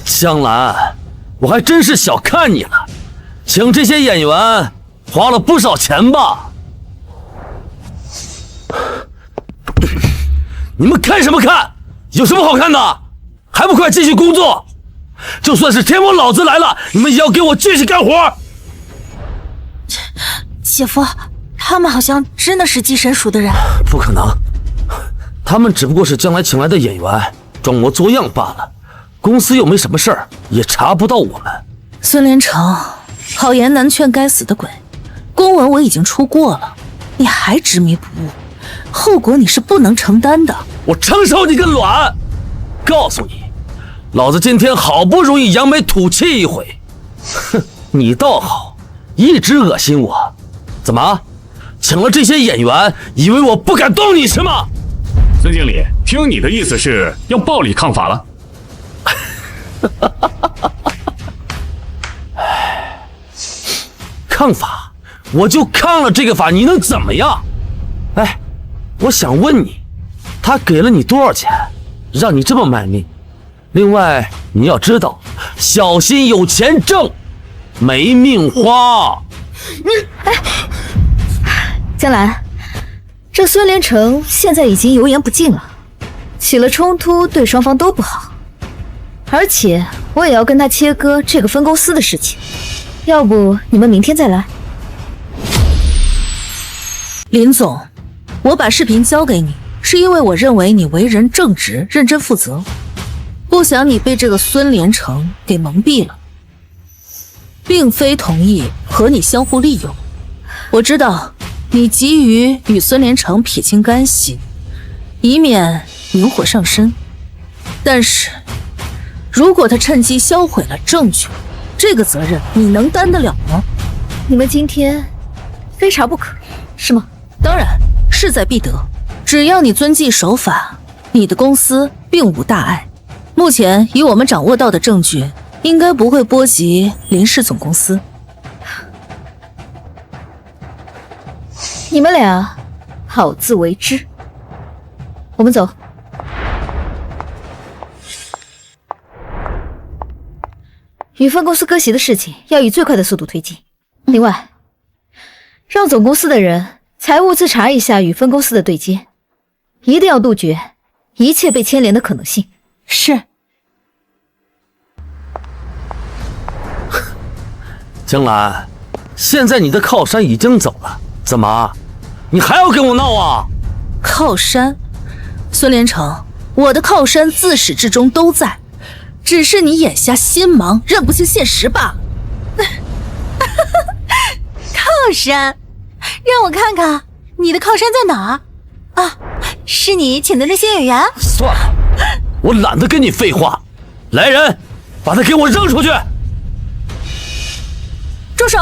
江兰，我还真是小看你了，请这些演员花了不少钱吧？你们看什么看？有什么好看的？还不快继续工作！就算是天王老子来了，你们也要给我继续干活！姐夫，他们好像真的是寄生署的人。不可能，他们只不过是将来请来的演员，装模作样罢了。公司又没什么事儿，也查不到我们。孙连成，好言难劝该死的鬼，公文我已经出过了，你还执迷不悟，后果你是不能承担的。我承受你个卵！告诉你，老子今天好不容易扬眉吐气一回，哼，你倒好，一直恶心我。怎么，请了这些演员，以为我不敢动你是吗？孙经理，听你的意思是要暴力抗法了？抗法，我就抗了这个法，你能怎么样？哎，我想问你，他给了你多少钱，让你这么卖命？另外，你要知道，小心有钱挣，没命花。江兰，这孙连成现在已经油盐不进了，起了冲突对双方都不好。而且我也要跟他切割这个分公司的事情，要不你们明天再来。林总，我把视频交给你，是因为我认为你为人正直、认真负责，不想你被这个孙连成给蒙蔽了，并非同意和你相互利用。我知道你急于与孙连成撇清干系，以免引火上身，但是如果他趁机销毁了证据，这个责任你能担得了吗？你们今天非查不可，是吗？当然，势在必得。只要你遵纪守法，你的公司并无大碍。目前以我们掌握到的证据，应该不会波及林氏总公司。你们俩好自为之。我们走。与分公司割席的事情要以最快的速度推进。另外，让总公司的人财务自查一下与分公司的对接，一定要杜绝一切被牵连的可能性。是。江兰，现在你的靠山已经走了，怎么，你还要跟我闹啊？靠山？孙连成，我的靠山自始至终都在。只是你眼下心忙，认不清现实罢了。靠山，让我看看你的靠山在哪儿啊？是你请的那些演员？算了，我懒得跟你废话。来人，把他给我扔出去！住手！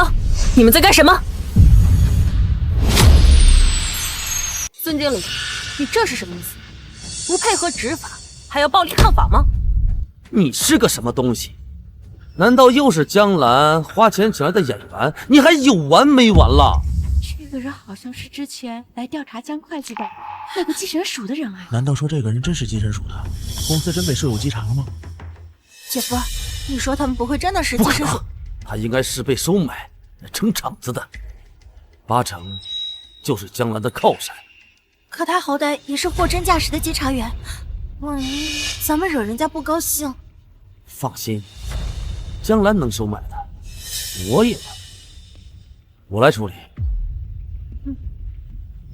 你们在干什么？孙经理，你这是什么意思？不配合执法，还要暴力抗法吗？你是个什么东西？难道又是江兰花钱请来的演员？你还有完没完了？这个人好像是之前来调查江会计的那个寄生署的人啊！难道说这个人真是寄生署的？公司真被税务稽查了吗？姐夫，你说他们不会真的是寄生署？他应该是被收买撑场子的，8成就是江兰的靠山。可他好歹也是货真价实的稽查员，万一咱们惹人家不高兴……放心，江兰能收买的，我也能，我来处理。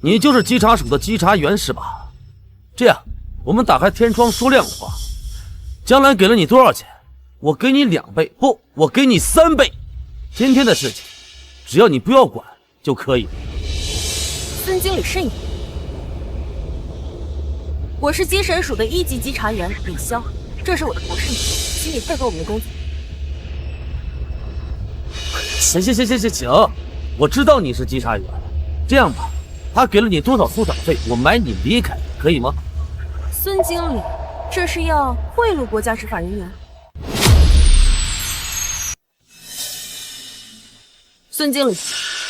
你就是稽查署的稽查员是吧？这样，我们打开天窗说亮话，江兰给了你多少钱？我给你2倍，不，我给你3倍。今天的事情，只要你不要管就可以了。孙经理慎言，我是稽审署的1级稽查员李潇，这是我的同事们，请你配合我们的工作。行，我知道你是稽查员。这样吧，他给了你多少出场费，我买你离开，可以吗？孙经理，这是要贿赂国家执法人员？孙经理，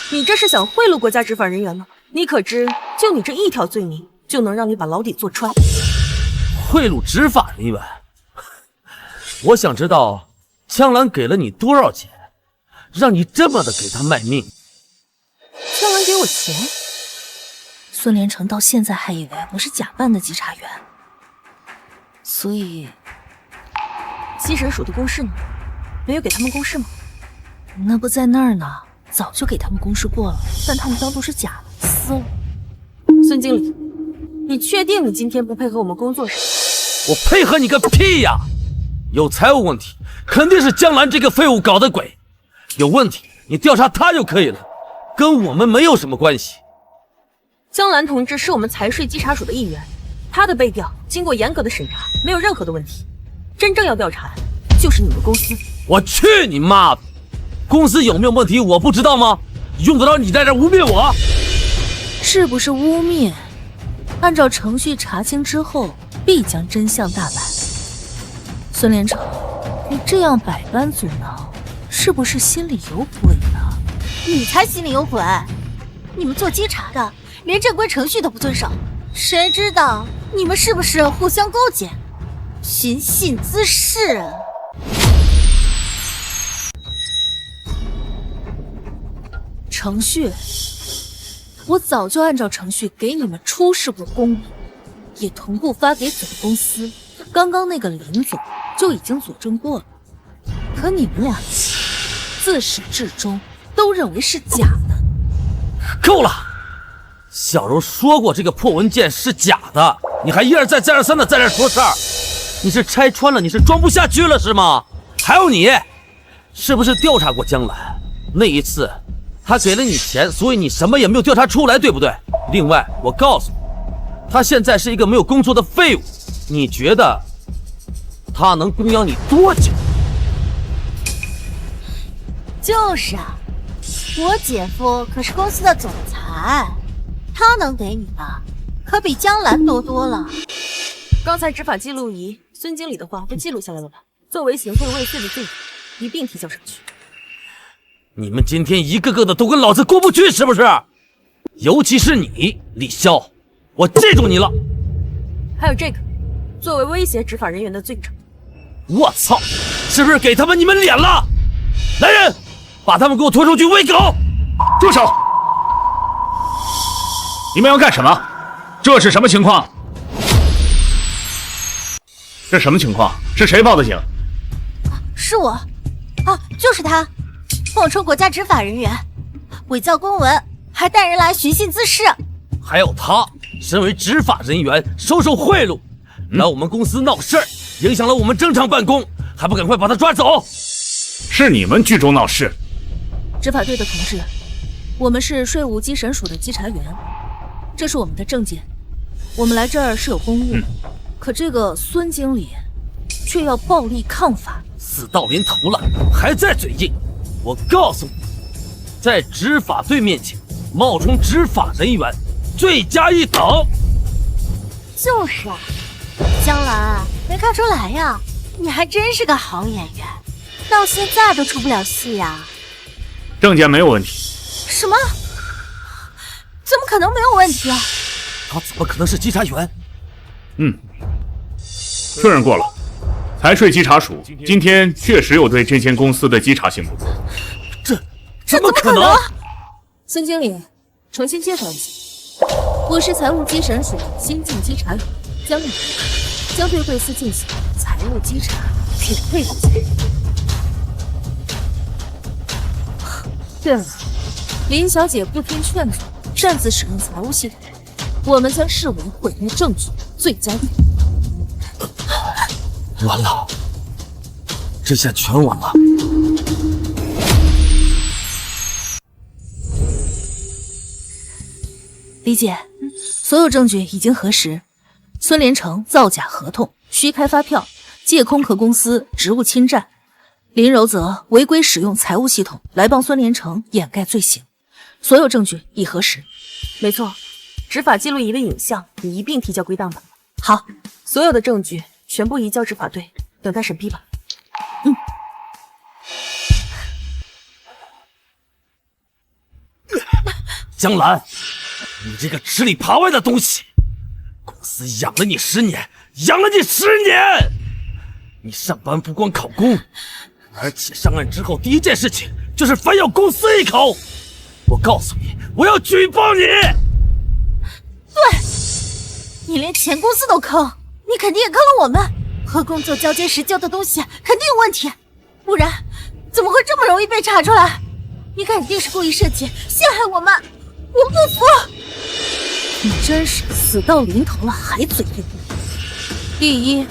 你这是想贿赂国家执法人员吗？你可知，就你这一条罪名，就能让你把牢底坐穿。贿赂执法人员？我想知道江兰给了你多少钱，让你这么的给他卖命？江兰给我钱？孙连成到现在还以为我是假扮的稽查员，所以西神署的公示呢？没有给他们公示吗？那不在那儿呢，早就给他们公示过了，但他们当做是假的，撕了。孙经理，你确定你今天不配合我们工作是？我配合你个屁呀！有财务问题，肯定是江兰这个废物搞的鬼。有问题你调查他就可以了，跟我们没有什么关系。江兰同志是我们财税稽查署的一员，他的被调经过严格的审查，没有任何的问题。真正要调查就是你们公司。我去你妈的！公司有没有问题我不知道吗？用得着你在这污蔑我？是不是污蔑？按照程序查清之后，必将真相大白。孙连成，你这样百般阻挠，是不是心里有鬼呢？你才心里有鬼！你们做稽查的，连正规程序都不遵守，谁知道你们是不是互相勾结，寻衅滋事？程序，我早就按照程序给你们出示过公文，也同步发给总公司。刚刚那个林总就已经佐证过了，可你们俩自始至终都认为是假的。够了！小柔说过这个破文件是假的，你还一而再再而三的在这说事儿，你是拆穿了，你是装不下去了是吗？还有你，是不是调查过江兰？那一次他给了你钱，所以你什么也没有调查出来，对不对？另外，我告诉你，他现在是一个没有工作的废物，你觉得他能供养你多久？就是啊，我姐夫可是公司的总裁，他能给你的可比江兰多多了。刚才执法记录仪孙经理的话都记录下来了吧？作为行贿未遂的罪名，一并提交上去。你们今天一个个的都跟老子过不去是不是？尤其是你，李潇，我记住你了。还有这个，作为威胁执法人员的罪证。我操，是不是给他们你们脸了？来人，把他们给我拖出去喂狗！住手！你们要干什么？这是什么情况？这什么情况？是谁报的警？是我，啊，就是他，冒充国家执法人员，伪造公文，还带人来寻衅滋事。还有他，身为执法人员，收受贿赂，来我们公司闹事儿，影响了我们正常办公，还不赶快把他抓走？是你们聚众闹事。执法队的同志，我们是税务稽审署的稽查员，这是我们的证件。我们来这儿是有公务，可这个孙经理却要暴力抗法，死到临头了还在嘴硬。我告诉你，在执法队面前冒充执法人员，罪加一等。就是啊，江兰，没看出来呀，你还真是个好演员，到现在都出不了戏呀。证件没有问题。什么？怎么可能没有问题啊？他怎么可能是稽查员？确认过了，财税稽查署今天确实有对这间公司的稽查行动。这怎么可能？孙经理，重新介绍一下，我是财务稽审署新晋稽查员江丽，将对贵司进行财务稽查，请配合下。对了，林小姐不听劝阻，擅自使用财务系统，我们将视为毁灭证据，罪加一等。完了，这下全完了。李姐，所有证据已经核实，孙连成造假合同、虚开发票、借空壳公司职务侵占，林柔则违规使用财务系统来帮孙连成掩盖罪行，所有证据已核实。没错，执法记录仪的影像也一并提交归档了。好，所有的证据全部移交执法队，等待审批吧。。。。。。。。。。。。。。。。。。。。。。。。。。。。。。。。。。。。。。。。。。。。。。。。。。。。。。。。。。。。。。。。。。。。。。。。。。。。。。。。。。。。。。。。。。。。。。。。。。。。。。。。。。。。。。。。。。。。。。。。。。。。。。。。。。。。。。。。。。。。。。江兰，你这个吃里扒外的东西，公司养了你10年，养了你10年，你上班不光考公，而且上岸之后第一件事情就是反咬公司一口。我告诉你，我要举报你！对，你连前公司都坑，你肯定也坑了我们。和工作交接时交的东西肯定有问题，不然怎么会这么容易被查出来？你肯定是故意设计陷害我们，我不服！你真是死到临头了还嘴硬。第一，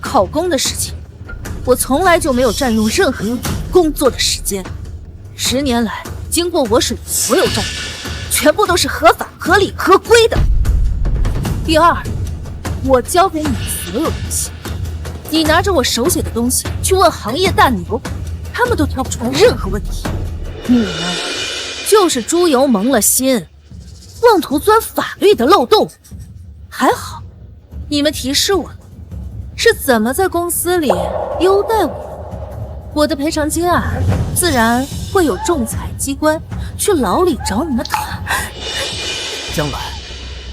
考公的事情，我从来就没有占用任何人工作的时间。10年来，经过我手的所有账目，全部都是合法、合理、合规的。第二，我交给你的所有东西，你拿着我手写的东西去问行业大牛，他们都挑不出来任何问题。你们就是猪油蒙了心，妄图钻法律的漏洞。还好，你们提示我了，是怎么在公司里优待我，我的赔偿金啊，自然会有仲裁机关去牢里找你们谈。江兰，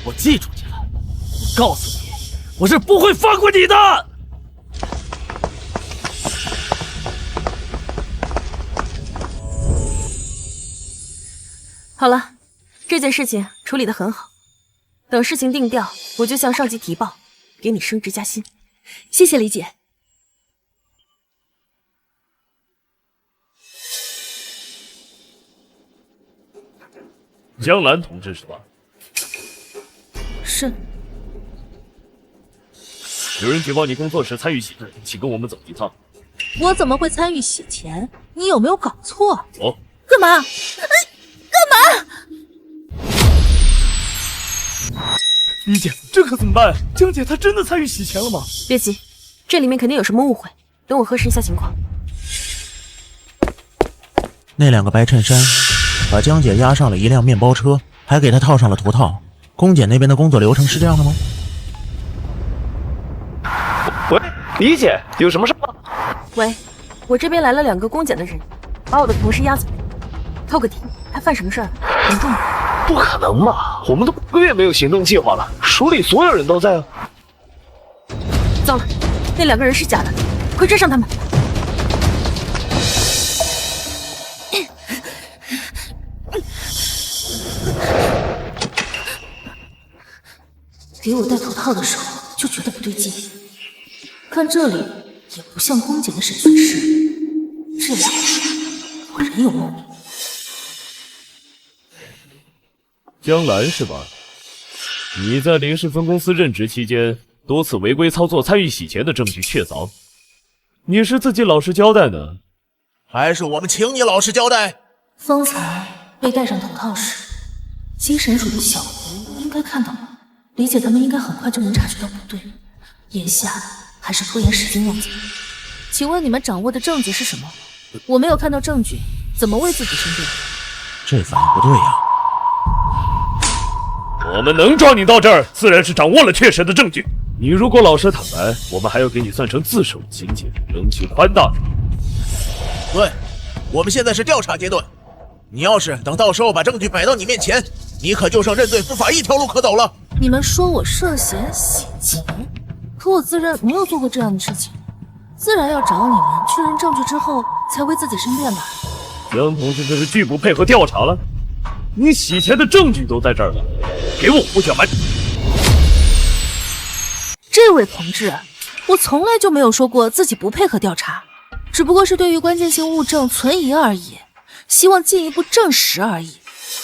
我记住你了，我告诉你，我是不会放过你的。好了，这件事情处理得很好，等事情定调，我就向上级提报，给你升职加薪。谢谢李姐。江兰同志是吧？是。有人举报你工作时参与洗钱，请跟我们走一趟。我怎么会参与洗钱？你有没有搞错？走。干嘛？干嘛？李姐，这可怎么办？江姐她真的参与洗钱了吗？别急，这里面肯定有什么误会，等我核实一下情况。那2个白衬衫把江姐押上了一辆面包车，还给她套上了头套。龚姐那边的工作流程是这样的吗？喂，李姐，有什么事吗？喂，我这边来了2个公检的人，把我的同事押走，透个底，还犯什么事儿？严重吗？不可能吧，我们都5个月没有行动计划了，署里所有人都在啊。糟了，那2个人是假的，快追上他们！给我戴头套的时候就觉得不对劲，看这里也不像公检的审讯室，这2个人果然有猫腻。江兰是吧？你在林氏分公司任职期间，多次违规操作、参与洗钱的证据确凿，你是自己老实交代呢，还是我们请你老实交代？方才被戴上头套时，精神署的小胡应该看到了，李姐他们应该很快就能察觉到不对，眼下还是拖延时间要紧。请问你们掌握的证据是什么？我没有看到证据，怎么为自己申辩？这反应不对呀。我们能抓你到这儿，自然是掌握了确实的证据。你如果老实坦白，我们还要给你算成自首情节，争取宽大。对，我们现在是调查阶段，你要是等到时候把证据摆到你面前，你可就剩认罪伏法一条路可走了。你们说我涉嫌洗钱，可我自认没有做过这样的事情，自然要找你们确认证据之后才为自己申辩吧。江同志这是拒不配合调查了，你洗钱的证据都在这儿了，给我胡搅蛮。这位同志，我从来就没有说过自己不配合调查，只不过是对于关键性物证存疑而已，希望进一步证实而已。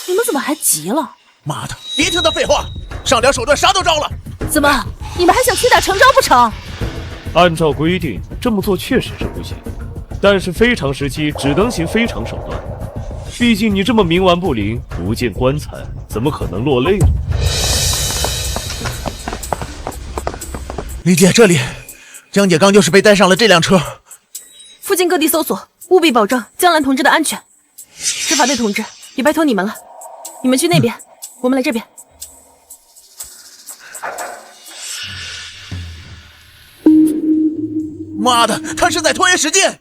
你们怎么还急了？妈的，别听他废话，上点手段啥都招了。怎么，你们还想屈打成招不成？按照规定，这么做确实是不行，但是非常时期只能行非常手段。毕竟你这么冥顽不灵，不见棺材，怎么可能落泪呢？李姐，这里，江姐刚就是被带上了这辆车。附近各地搜索，务必保证江兰同志的安全。执法队同志，也拜托你们了，你们去那边，我们来这边。妈的，他是在拖延时间！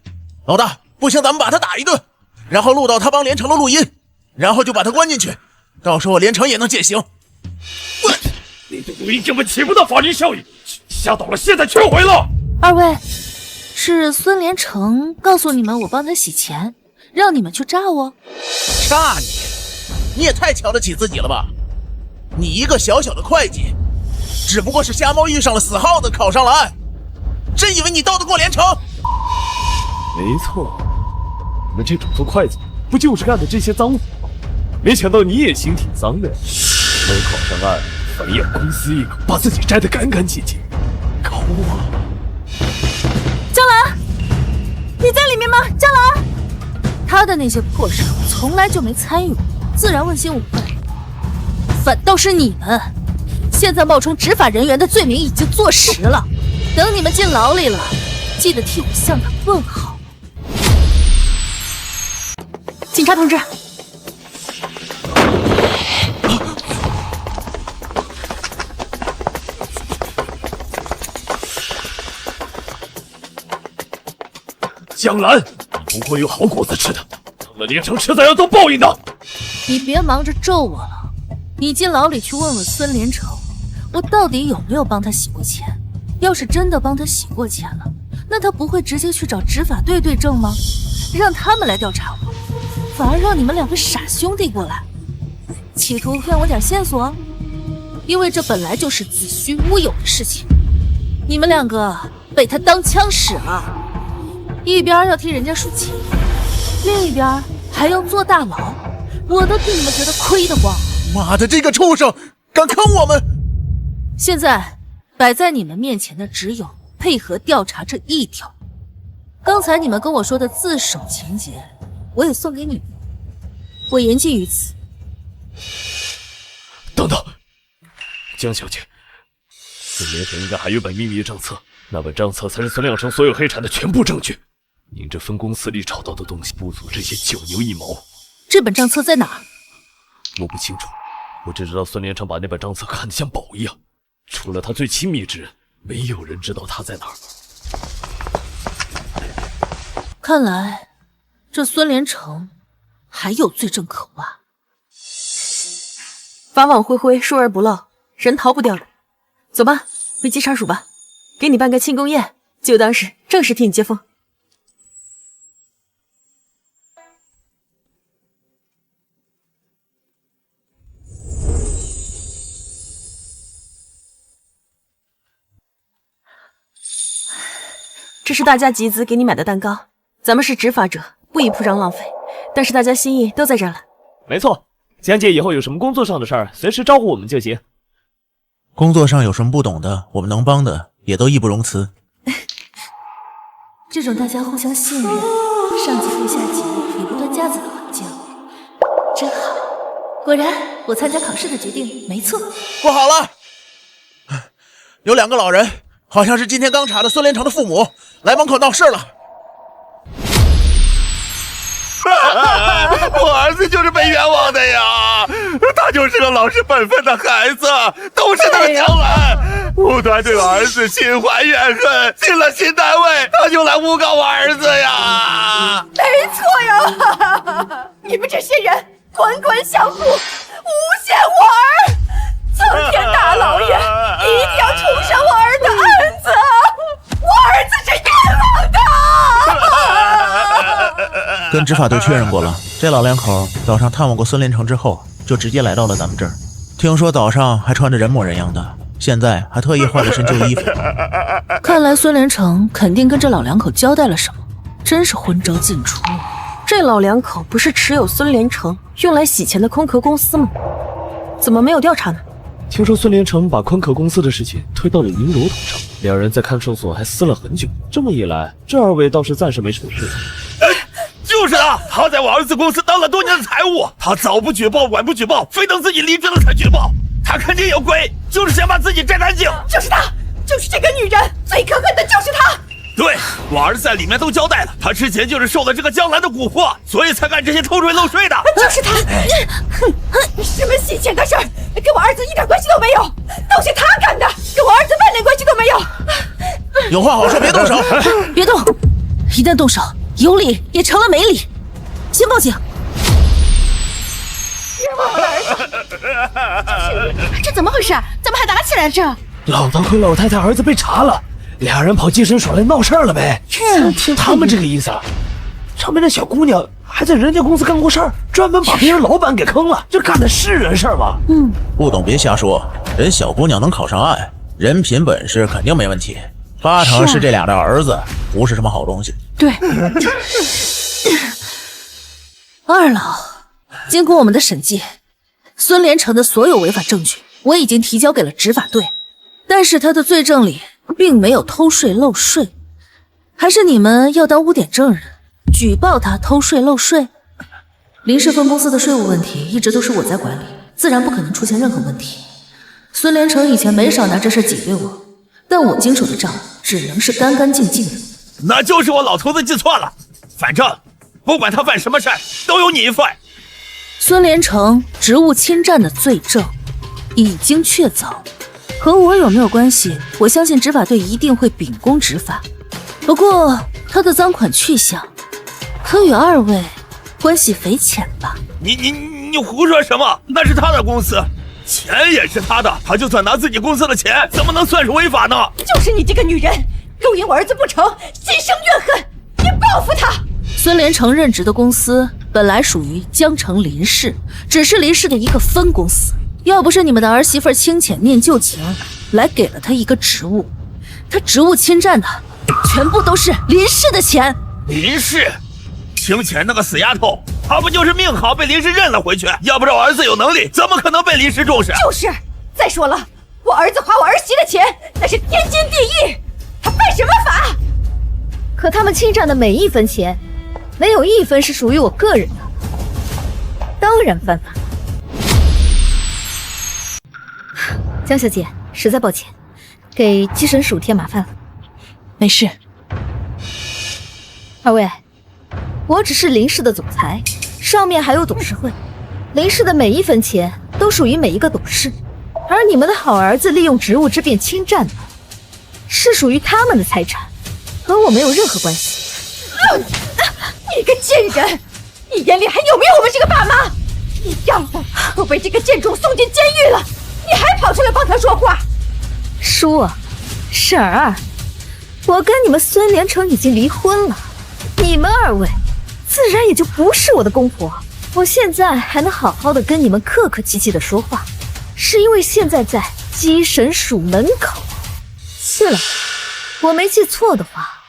老大，不行，咱们把他打一顿，然后录到他帮连城的录音，然后就把他关进去。到时候连城也能减刑。你的录音根本起不到法律效应，吓到了，现在撤回了。二位，是孙连成告诉你们我帮他洗钱，让你们去炸我？炸你？你也太瞧得起自己了吧！你一个小小的会计，只不过是瞎猫遇上了死耗子，考上了岸，真以为你斗得过连城？没错，你们这种做会计不就是干的这些脏活？没想到你也心挺脏的，没考上岸，反咬公司一口，把自己摘得干干净净。抠啊！江兰，你在里面吗？江兰，他的那些破事我从来就没参与过，自然问心无愧。反倒是你们，现在冒充执法人员的罪名已经坐实了。等你们进牢里了，记得替我向他问好。警察同志，江兰，你不会有好果子吃的，当了连城迟早要遭报应的。你别忙着咒我了，你进牢里去问问孙连成，我到底有没有帮他洗过钱？要是真的帮他洗过钱了，那他不会直接去找执法队对证吗？让他们来调查我，反而让你们两个傻兄弟过来，企图骗我点线索？因为这本来就是子虚乌有的事情，你们两个被他当枪使了，一边要替人家数钱，另一边还要坐大牢，我都替你们觉得亏得慌。妈的，这个畜生敢坑我们！现在摆在你们面前的只有配合调查这一条。刚才你们跟我说的自首情节，我也送给你们，我言尽于此。等等，江小姐，孙连成应该还有本秘密账册，那本账册才是孙亮成所有黑产的全部证据。您这分公司里找到的东西不足这些九牛一毛。这本账册在哪？我不清楚，我只知道孙连成把那本账册看得像宝一样，除了他最亲密之人，没有人知道他在哪儿。看来这孙连成还有罪证可挖。法网恢恢，疏而不漏，人逃不掉的。走吧，回稽查署吧，给你办个庆功宴，就当是正式替你接风。这是大家集资给你买的蛋糕，咱们是执法者，不宜铺张浪费，但是大家心意都在这儿了。没错，江姐以后有什么工作上的事儿，随时招呼我们就行。工作上有什么不懂的，我们能帮的也都义不容辞。这种大家互相信任，上级对下级也不断架子的环境，真好。果然，我参加考试的决定没错。不好了，有两个老人，好像是今天刚查的孙连成的父母，来门口闹事了。我儿子就是被冤枉的呀，他就是个老实本分的孩子，都是那个江兰，不断对我儿子心怀怨恨，进了新单位他就来诬告我儿子呀。没错呀，你们这些人官官相护，诬陷我儿，苍天大老爷一定要重审我儿的案子，我儿子是冤枉的。跟执法队确认过了，这老两口早上探望过孙连成之后，就直接来到了咱们这儿。听说早上还穿着人模人样的，现在还特意换了身旧衣服。看来孙连成肯定跟这老两口交代了什么，真是昏招尽出。这老两口不是持有孙连成用来洗钱的空壳公司吗？怎么没有调查呢？听说孙连成把宽壳公司的事情推到了宁柔头上，两人在看守所还撕了很久。这么一来，这二位倒是暂时没什么事。就是他在我儿子公司当了多年的财务，他早不举报晚不举报，非等自己离职了才举报，他肯定有鬼，就是想把自己摘干净。就是他，就是这个女人，最可恨的就是他。对，我儿子在里面都交代了，他之前就是受了这个江兰的蛊惑，所以才干这些偷税漏税的。就是他，什么洗钱的事儿，跟我儿子一点关系都没有，都是他干的，跟我儿子半点关系都没有。有话好说，别动手。别动，一旦动手，有理也成了没理。先报警。冤枉我儿子，这怎么回事？怎么还打起来了？这老大和老太太儿子被查了，俩人跑寄生所来闹事儿了呗。他们这个意思，上面那小姑娘还在人家公司干过事儿，专门把别人老板给坑了，这干的是人事吗？不懂别瞎说，人小姑娘能考上岸，人品本事肯定没问题，八成是这俩的儿子不是什么好东西。对。二老，经过我们的审计，孙连成的所有违法证据我已经提交给了执法队，但是他的罪证里并没有偷税漏税，还是你们要当污点证人，举报他偷税漏税？林氏分公司的税务问题一直都是我在管理，自然不可能出现任何问题。孙连成以前没少拿这事挤兑我，但我经手的账只能是干干净净的。那就是我老头子记错了，反正不管他犯什么事都有你一份。孙连成职务侵占的罪证已经确凿，和我有没有关系？我相信执法队一定会秉公执法。不过他的赃款去向，可与二位关系匪浅吧？你胡说什么？那是他的公司，钱也是他的，他就算拿自己公司的钱，怎么能算是违法呢？就是你这个女人，勾引我儿子不成，心生怨恨，你报复他！孙连成任职的公司本来属于江城林氏，只是林氏的一个分公司。要不是你们的儿媳妇清浅念旧情，来给了他一个职务，他职务侵占的全部都是林氏的钱。林氏？清浅那个死丫头，她不就是命好被林氏认了回去？要不是我儿子有能力，怎么可能被林氏重视？就是。再说了，我儿子花我儿媳的钱，那是天经地义，他犯什么法？可他们侵占的每一分钱，没有一分是属于我个人的，当然犯法。江小姐，实在抱歉，给稽审署添麻烦了。没事。二位，我只是林氏的总裁，上面还有董事会，林氏的每一分钱都属于每一个董事，而你们的好儿子利用职务之便侵占的，是属于他们的财产，和我没有任何关系。你个贱人，你眼里还有没有我们这个爸妈？你丈夫都被这个贱种送进监狱了，你还跑出来帮他说话？叔啊，婶儿，我跟你们孙连成已经离婚了，你们二位自然也就不是我的公婆。我现在还能好好的跟你们客客气气的说话，是因为现在在稽审署门口。是了，我没记错的话，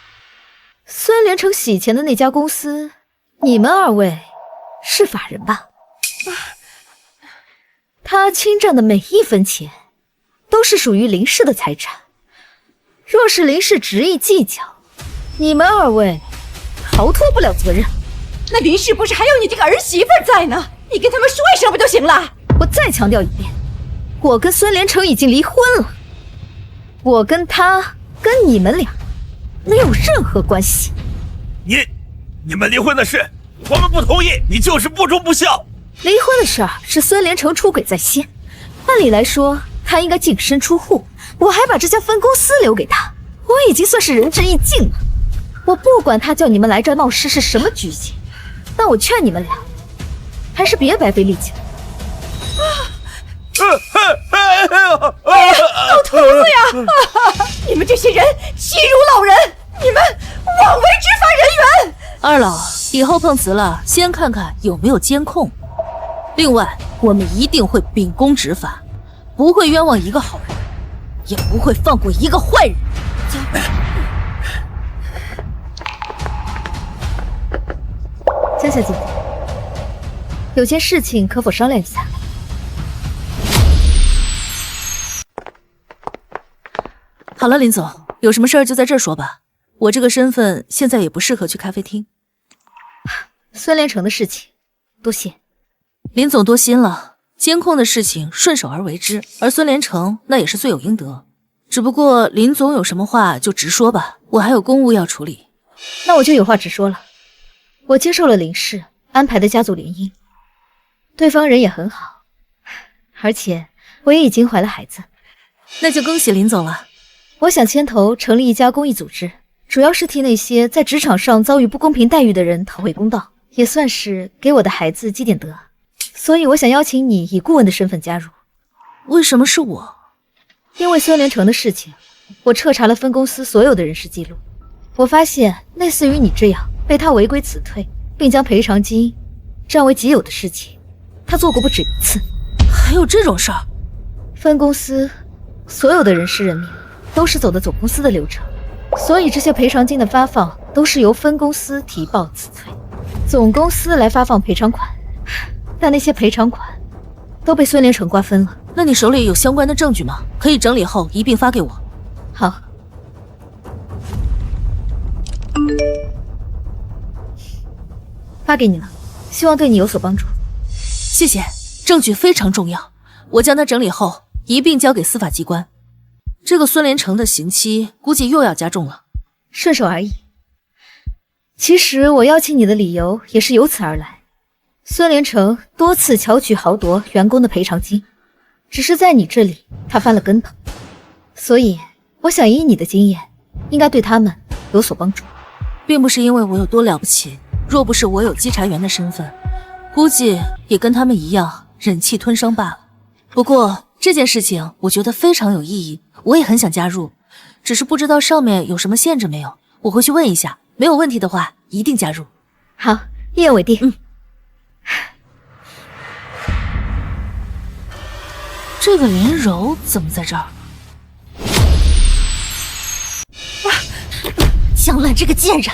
孙连成洗钱的那家公司，你们二位是法人吧？他侵占的每一分钱都是属于林氏的财产，若是林氏执意计较，你们二位逃脱不了责任。那林氏不是还有你这个儿媳妇在呢？你跟他们说一声不就行了？我再强调一遍，我跟孙连成已经离婚了，我跟他跟你们俩没有任何关系。你们离婚的事我们不同意，你就是不忠不孝。离婚的事儿是孙连成出轨在先，按理来说他应该净身出户，我还把这家分公司留给他，我已经算是仁至义尽了。我不管他叫你们来这闹事是什么居心，但我劝你们俩还是别白费力气了。老头子呀！你们这些人欺辱老人，你们枉为执法人员。二老，以后碰瓷了，先看看有没有监控。另外，我们一定会秉公执法，不会冤枉一个好人，也不会放过一个坏人。江小姐，有件事情可否商量一下？好了，林总，有什么事儿就在这儿说吧。我这个身份现在也不适合去咖啡厅。孙连成的事情，多谢。林总多心了，监控的事情顺手而为之，而孙连成那也是罪有应得。只不过林总有什么话就直说吧，我还有公务要处理。那我就有话直说了，我接受了林氏安排的家族联姻，对方人也很好，而且我也已经怀了孩子。那就恭喜林总了。我想牵头成立一家公益组织，主要是替那些在职场上遭遇不公平待遇的人讨回公道，也算是给我的孩子积点德。所以我想邀请你以顾问的身份加入。为什么是我？因为孙连成的事情，我彻查了分公司所有的人事记录，我发现类似于你这样被他违规辞退，并将赔偿金占为己有的事情，他做过不止一次。还有这种事儿？分公司所有的人事任命都是走的总公司的流程，所以这些赔偿金的发放都是由分公司提报辞退，总公司来发放赔偿款。但那些赔偿款都被孙连成瓜分了。那你手里有相关的证据吗？可以整理后一并发给我。好。发给你了，希望对你有所帮助。谢谢，证据非常重要，我将它整理后一并交给司法机关。这个孙连成的刑期估计又要加重了。顺手而已。其实我邀请你的理由也是由此而来。孙连成多次巧取豪夺员工的赔偿金，只是在你这里他翻了跟头，所以我想以你的经验，应该对他们有所帮助。并不是因为我有多了不起，若不是我有稽查员的身份，估计也跟他们一样忍气吞声罢了。不过这件事情我觉得非常有意义，我也很想加入，只是不知道上面有什么限制没有，我回去问一下，没有问题的话一定加入。好，一言为定。这个林柔怎么在这儿？江兰这个贱人，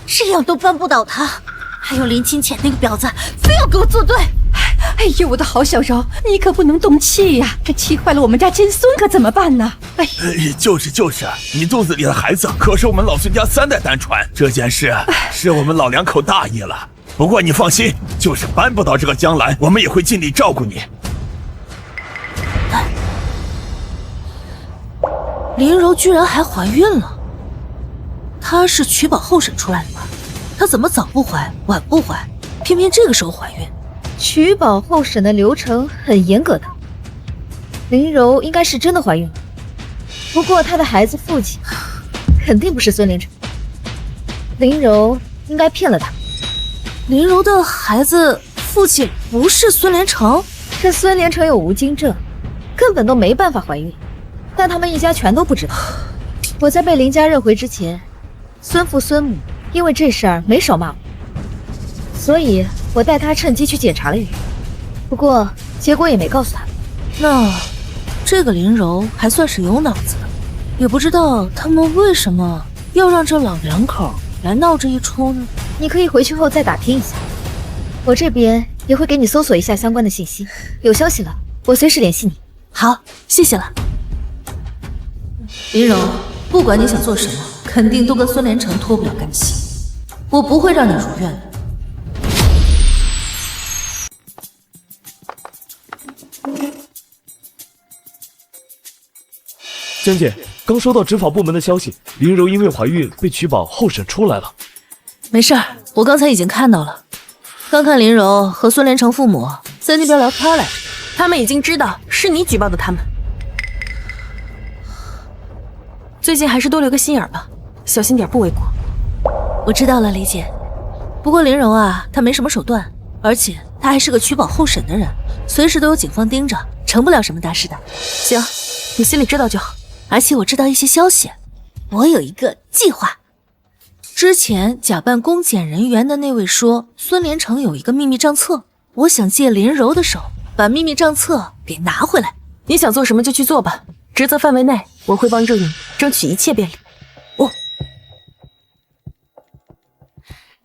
这样都扳不倒他，还有林清浅那个婊子，非要给我作对。哎呦，我的好小柔，你可不能动气呀，这气坏了我们家金孙可怎么办呢？哎，就是，你肚子里的孩子可是我们老孙家3代单传，这件事是我们老两口大意了。不过你放心，就是扳不倒这个江兰，我们也会尽力照顾你。林柔居然还怀孕了，她是取保候审出来的吧？她怎么早不怀晚不怀，偏偏这个时候怀孕？取保候审的流程很严格的，林柔应该是真的怀孕了。不过她的孩子父亲肯定不是孙连成，林柔应该骗了他。林柔的孩子父亲不是孙连成？这孙连成有无精症，根本都没办法怀孕，但他们一家全都不知道。我在被林家认回之前，孙父孙母因为这事儿没少骂我，所以我带他趁机去检查了一遍，不过结果也没告诉他。那这个林柔还算是有脑子的，也不知道他们为什么要让这老两口来闹这一出呢？你可以回去后再打听一下，我这边也会给你搜索一下相关的信息，有消息了我随时联系你。好，谢谢了。林柔，不管你想做什么，肯定都跟孙连成脱不了干系，我不会让你如愿的。江姐，刚收到执法部门的消息，林柔因为怀孕被取保候审出来了。没事儿，我刚才已经看到了。刚看林柔和孙连成父母在那边聊天来着，他们已经知道是你举报的他们。最近还是多留个心眼吧，小心点不为过。我知道了，李姐。不过林柔啊，她没什么手段，而且她还是个取保候审的人，随时都有警方盯着，成不了什么大事的。行，你心里知道就好。而且我知道一些消息，我有一个计划。之前假扮公检人员的那位说孙连成有一个秘密账册，我想借林柔的手把秘密账册给拿回来。你想做什么就去做吧，职责范围内我会帮助你争取一切便利。哦，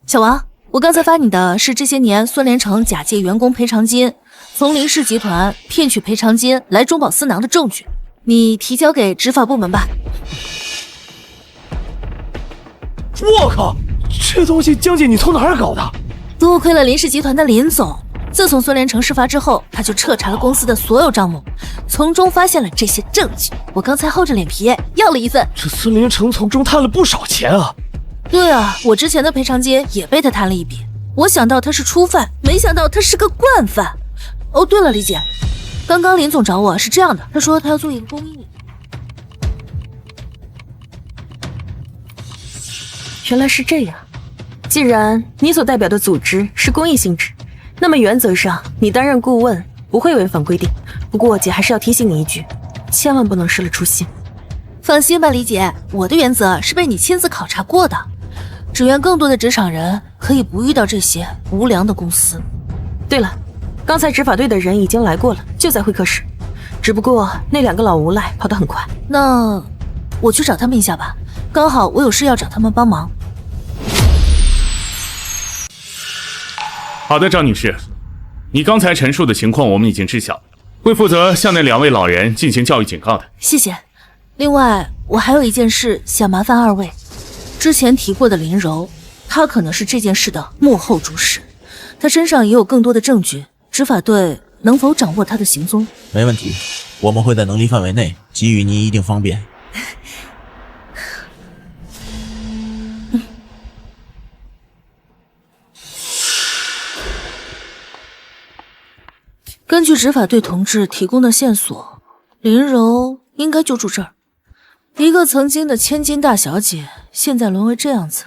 小王，我刚才发你的是这些年孙连成假借员工赔偿金，从林氏集团骗取赔偿金来中饱私囊的证据，你提交给执法部门吧。我靠，这东西江姐你从哪儿搞的？多亏了林氏集团的林总，自从孙连成事发之后，他就彻查了公司的所有账目，从中发现了这些证据。我刚才厚着脸皮要了一份。这孙连成从中贪了不少钱啊！对啊，我之前的赔偿金也被他贪了一笔。我想到他是初犯，没想到他是个惯犯。哦，对了，李姐，刚刚林总找我是这样的，他说他要做一个公益。原来是这样，既然你所代表的组织是公益性质，那么原则上你担任顾问不会违反规定，不过姐还是要提醒你一句，千万不能失了初心。放心吧，李姐，我的原则是被你亲自考察过的。只愿更多的职场人可以不遇到这些无良的公司。对了，刚才执法队的人已经来过了，就在会客室。只不过那2个老无赖跑得很快。那我去找他们一下吧，刚好我有事要找他们帮忙。好的，张女士，你刚才陈述的情况我们已经知晓，会负责向那2位老人进行教育警告的。谢谢。另外，我还有一件事想麻烦2位。之前提过的林柔，她可能是这件事的幕后主使，她身上也有更多的证据，执法队能否掌握她的行踪？没问题，我们会在能力范围内给予您一定方便。根据执法队同志提供的线索，林柔应该就住这儿。一个曾经的千金大小姐，现在沦为这样子，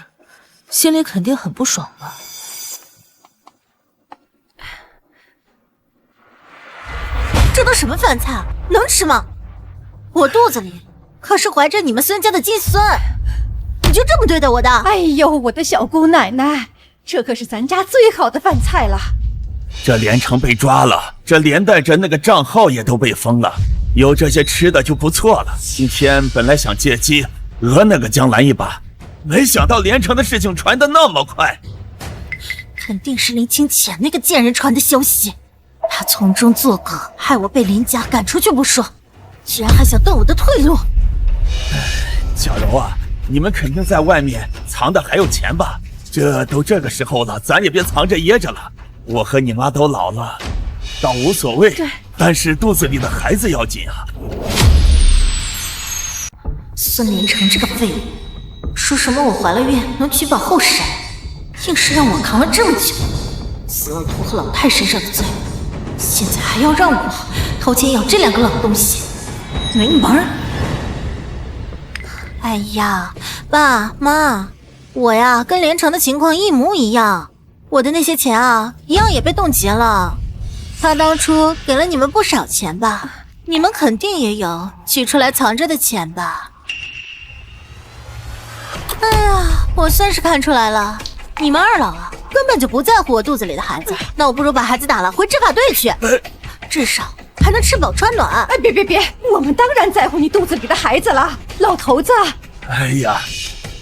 心里肯定很不爽吧？这都什么饭菜，能吃吗？我肚子里可是怀着你们孙家的金孙，你就这么对待我的？哎呦，我的小姑奶奶，这可是咱家最好的饭菜了。这连城被抓了，这连带着那个账号也都被封了，有这些吃的就不错了。今天本来想借机讹那个江兰一把，没想到连城的事情传得那么快。肯定是林清浅那个贱人传的消息，他从中作梗，害我被林家赶出去不说，居然还想断我的退路。小柔啊，你们肯定在外面藏的还有钱吧？这都这个时候了，咱也别藏着掖着了。我和你妈都老了，倒无所谓，但是肚子里的孩子要紧啊。孙连城这个废物，说什么我怀了孕能取保候审，硬是让我扛了这么久。死恶徒和老太身上的罪，现在还要让我掏钱养这2个老东西，没门儿！哎呀，爸妈，我呀跟连城的情况一模一样。我的那些钱啊，一样也被冻结了。他当初给了你们不少钱吧？你们肯定也有取出来藏着的钱吧？哎呀，我算是看出来了，你们2老啊，根本就不在乎我肚子里的孩子。那我不如把孩子打了回执法队去，至少还能吃饱穿暖。哎，别，我们当然在乎你肚子里的孩子了，老头子。哎呀，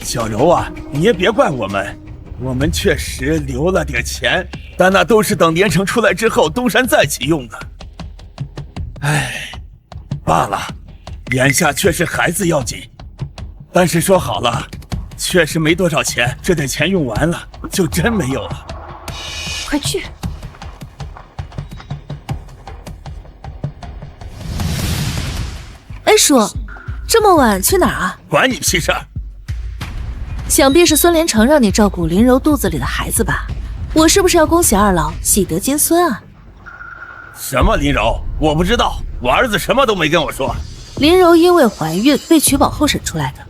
小柔啊，你也别怪我们。我们确实留了点钱，但那都是等连城出来之后东山再起用的。唉，罢了，眼下确实孩子要紧，但是说好了，确实没多少钱，这点钱用完了就真没有了。快去！哎，叔，这么晚去哪儿啊？管你屁事儿！想必是孙连城让你照顾林柔肚子里的孩子吧？我是不是要恭喜2老喜得金孙啊？什么林柔？我不知道，我儿子什么都没跟我说。林柔因为怀孕被取保候审出来的，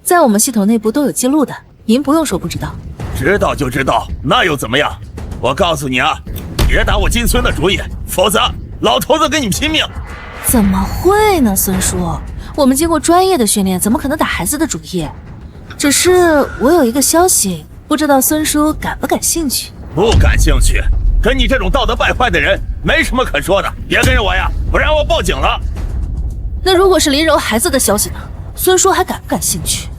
在我们系统内部都有记录的，您不用说不知道。知道就知道，那又怎么样？我告诉你啊，别打我金孙的主意，否则老头子跟你拼命。怎么会呢，孙叔？我们经过专业的训练，怎么可能打孩子的主意？只是我有一个消息，不知道孙叔感不感兴趣？不感兴趣，跟你这种道德败坏的人没什么可说的，别跟着我呀，不然我报警了。那如果是林柔孩子的消息呢？孙叔还感不感兴趣？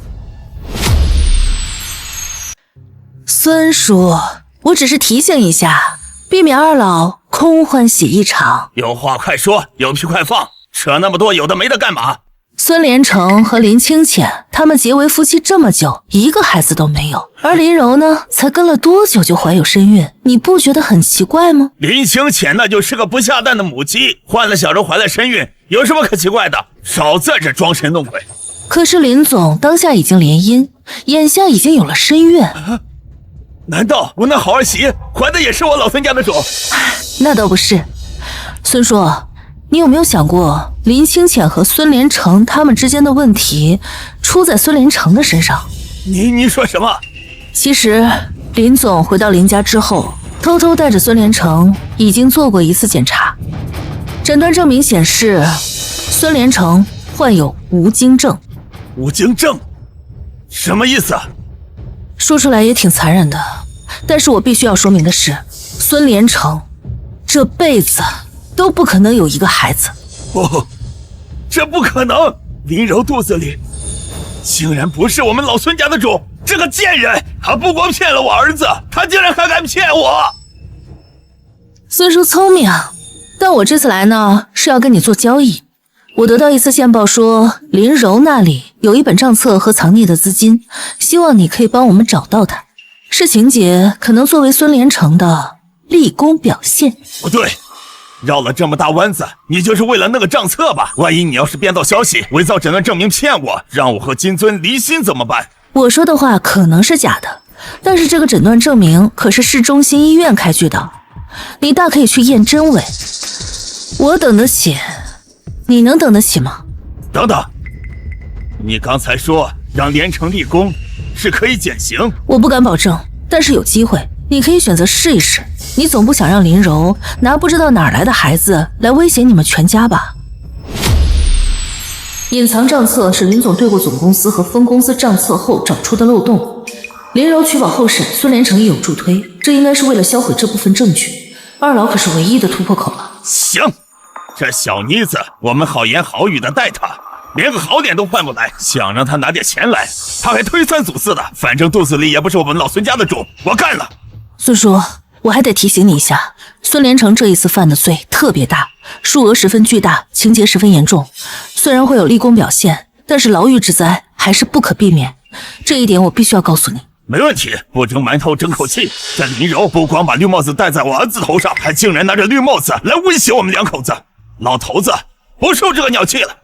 孙叔，我只是提醒一下，避免2老空欢喜一场。有话快说，有屁快放，扯那么多有的没的干嘛？孙连城和林清浅他们结为夫妻这么久，一个孩子都没有，而林柔呢，才跟了多久就怀有身孕，你不觉得很奇怪吗？林清浅那就是个不下蛋的母鸡，换了小柔怀了身孕，有什么可奇怪的？少在这装神弄鬼。可是林总当下已经联姻，眼下已经有了身孕，难道我那好儿媳怀的也是我老孙家的种？那倒不是，孙叔，你有没有想过，林清浅和孙连城他们之间的问题出在孙连城的身上？你说什么？其实林总回到林家之后，偷偷带着孙连成已经做过一次检查，诊断证明显示孙连成患有无精症。无精症？什么意思？说出来也挺残忍的，但是我必须要说明的是，孙连成这辈子都不可能有一个孩子。不，这不可能！林柔肚子里竟然不是我们老孙家的种！这个贱人，他不光骗了我儿子，他竟然还敢骗我！孙叔聪明，但我这次来呢，是要跟你做交易。我得到一次线报说，林柔那里有一本账册和藏匿的资金，希望你可以帮我们找到它。事情节可能作为孙连成的立功表现。不对，绕了这么大弯子，你就是为了那个账册吧？万一你要是编造消息，伪造诊断证明骗我，让我和金尊离心怎么办？我说的话可能是假的，但是这个诊断证明可是市中心医院开具的，你大可以去验真伪。我等得起，你能等得起吗？等等，你刚才说让连城立功是可以减刑，我不敢保证，但是有机会，你可以选择试一试。你总不想让林柔拿不知道哪儿来的孩子来威胁你们全家吧？隐藏账册是林总对过总公司和分公司账册后找出的漏洞，林柔取保候审，孙连成亦有助推，这应该是为了销毁这部分证据。二老可是唯一的突破口了。行，这小妮子，我们好言好语的待她，连个好脸都换不来，想让她拿点钱来，她还推三阻四的，反正肚子里也不是我们老孙家的种，我干了。孙叔，我还得提醒你一下，孙连成这一次犯的罪特别大，数额十分巨大，情节十分严重。虽然会有立功表现，但是牢狱之灾还是不可避免，这一点我必须要告诉你。没问题，不争馒头争口气。这林柔不光把绿帽子戴在我儿子头上，还竟然拿着绿帽子来威胁我们两口子。老头子，不受这个鸟气了。